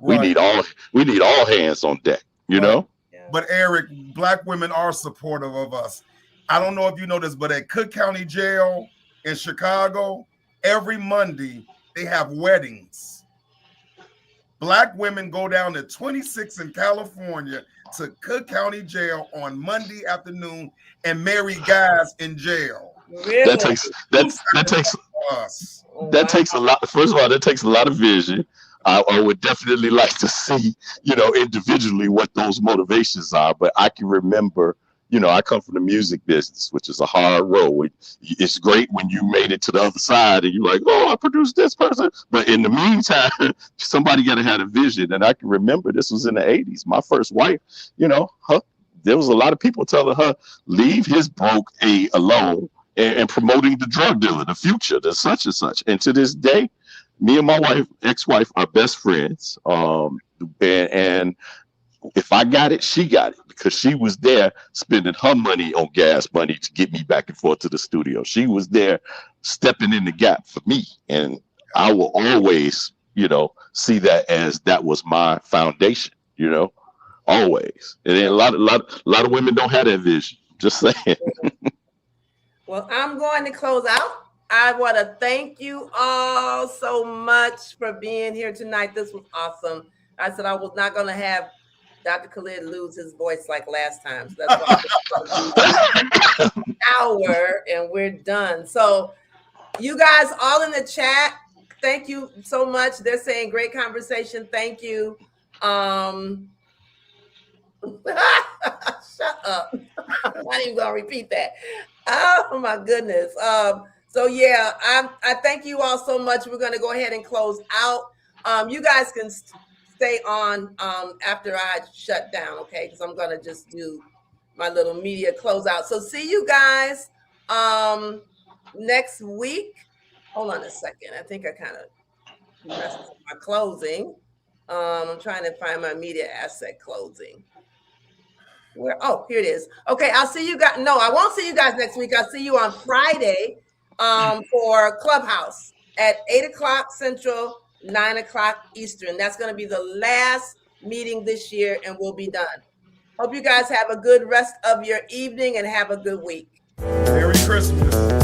S2: Right. We need all hands on deck. You know.
S3: Yeah. But Eric, Black women are supportive of us. I don't know if you know this, but at Cook County Jail in Chicago, every Monday they have weddings. Black women go down to 26 in California to Cook County Jail on Monday afternoon and marry guys in jail.
S1: Really?
S2: That takes a lot. First of all, that takes a lot of vision. I would definitely like to see, you know, individually what those motivations are. But I can remember, you know, I come from the music business, which is a hard road. It's great when you made it to the other side and you're like, oh, I produced this person. But in the meantime, somebody got to have a vision. And I can remember this was in the 80s. My first wife, you know, there was a lot of people telling her, leave his broke alone and promoting the drug dealer, the future, the such and such. And to this day, me and my ex-wife are best friends. And if I got it, she got it because she was there spending her money on gas money to get me back and forth to the studio. She was there stepping in the gap for me. And I will always, see that as that was my foundation, always. And then a lot of women don't have that vision. Just saying.
S1: Well, I'm going to close out. I want to thank you all so much for being here tonight. This was awesome. I said I was not going to have Dr. Khalid lose his voice like last time. So that's why an hour and we're done. So you guys all in the chat, thank you so much. They're saying great conversation. Thank you. Shut up. I'm not even gonna repeat that. Oh my goodness. So yeah, I thank you all so much. We're gonna go ahead and close out. You guys can stay on after I shut down, okay? Because I'm gonna just do my little media closeout. So see you guys next week. Hold on a second. I think I kind of messed up my closing. I'm trying to find my media asset closing. Where? Oh, here it is. Okay, I'll see you guys. No, I won't see you guys next week. I'll see you on Friday for Clubhouse at 8:00 Central, 9:00 Eastern. That's going to be the last meeting this year, and we'll be done. Hope you guys have a good rest of your evening and have a good week.
S3: Merry Christmas.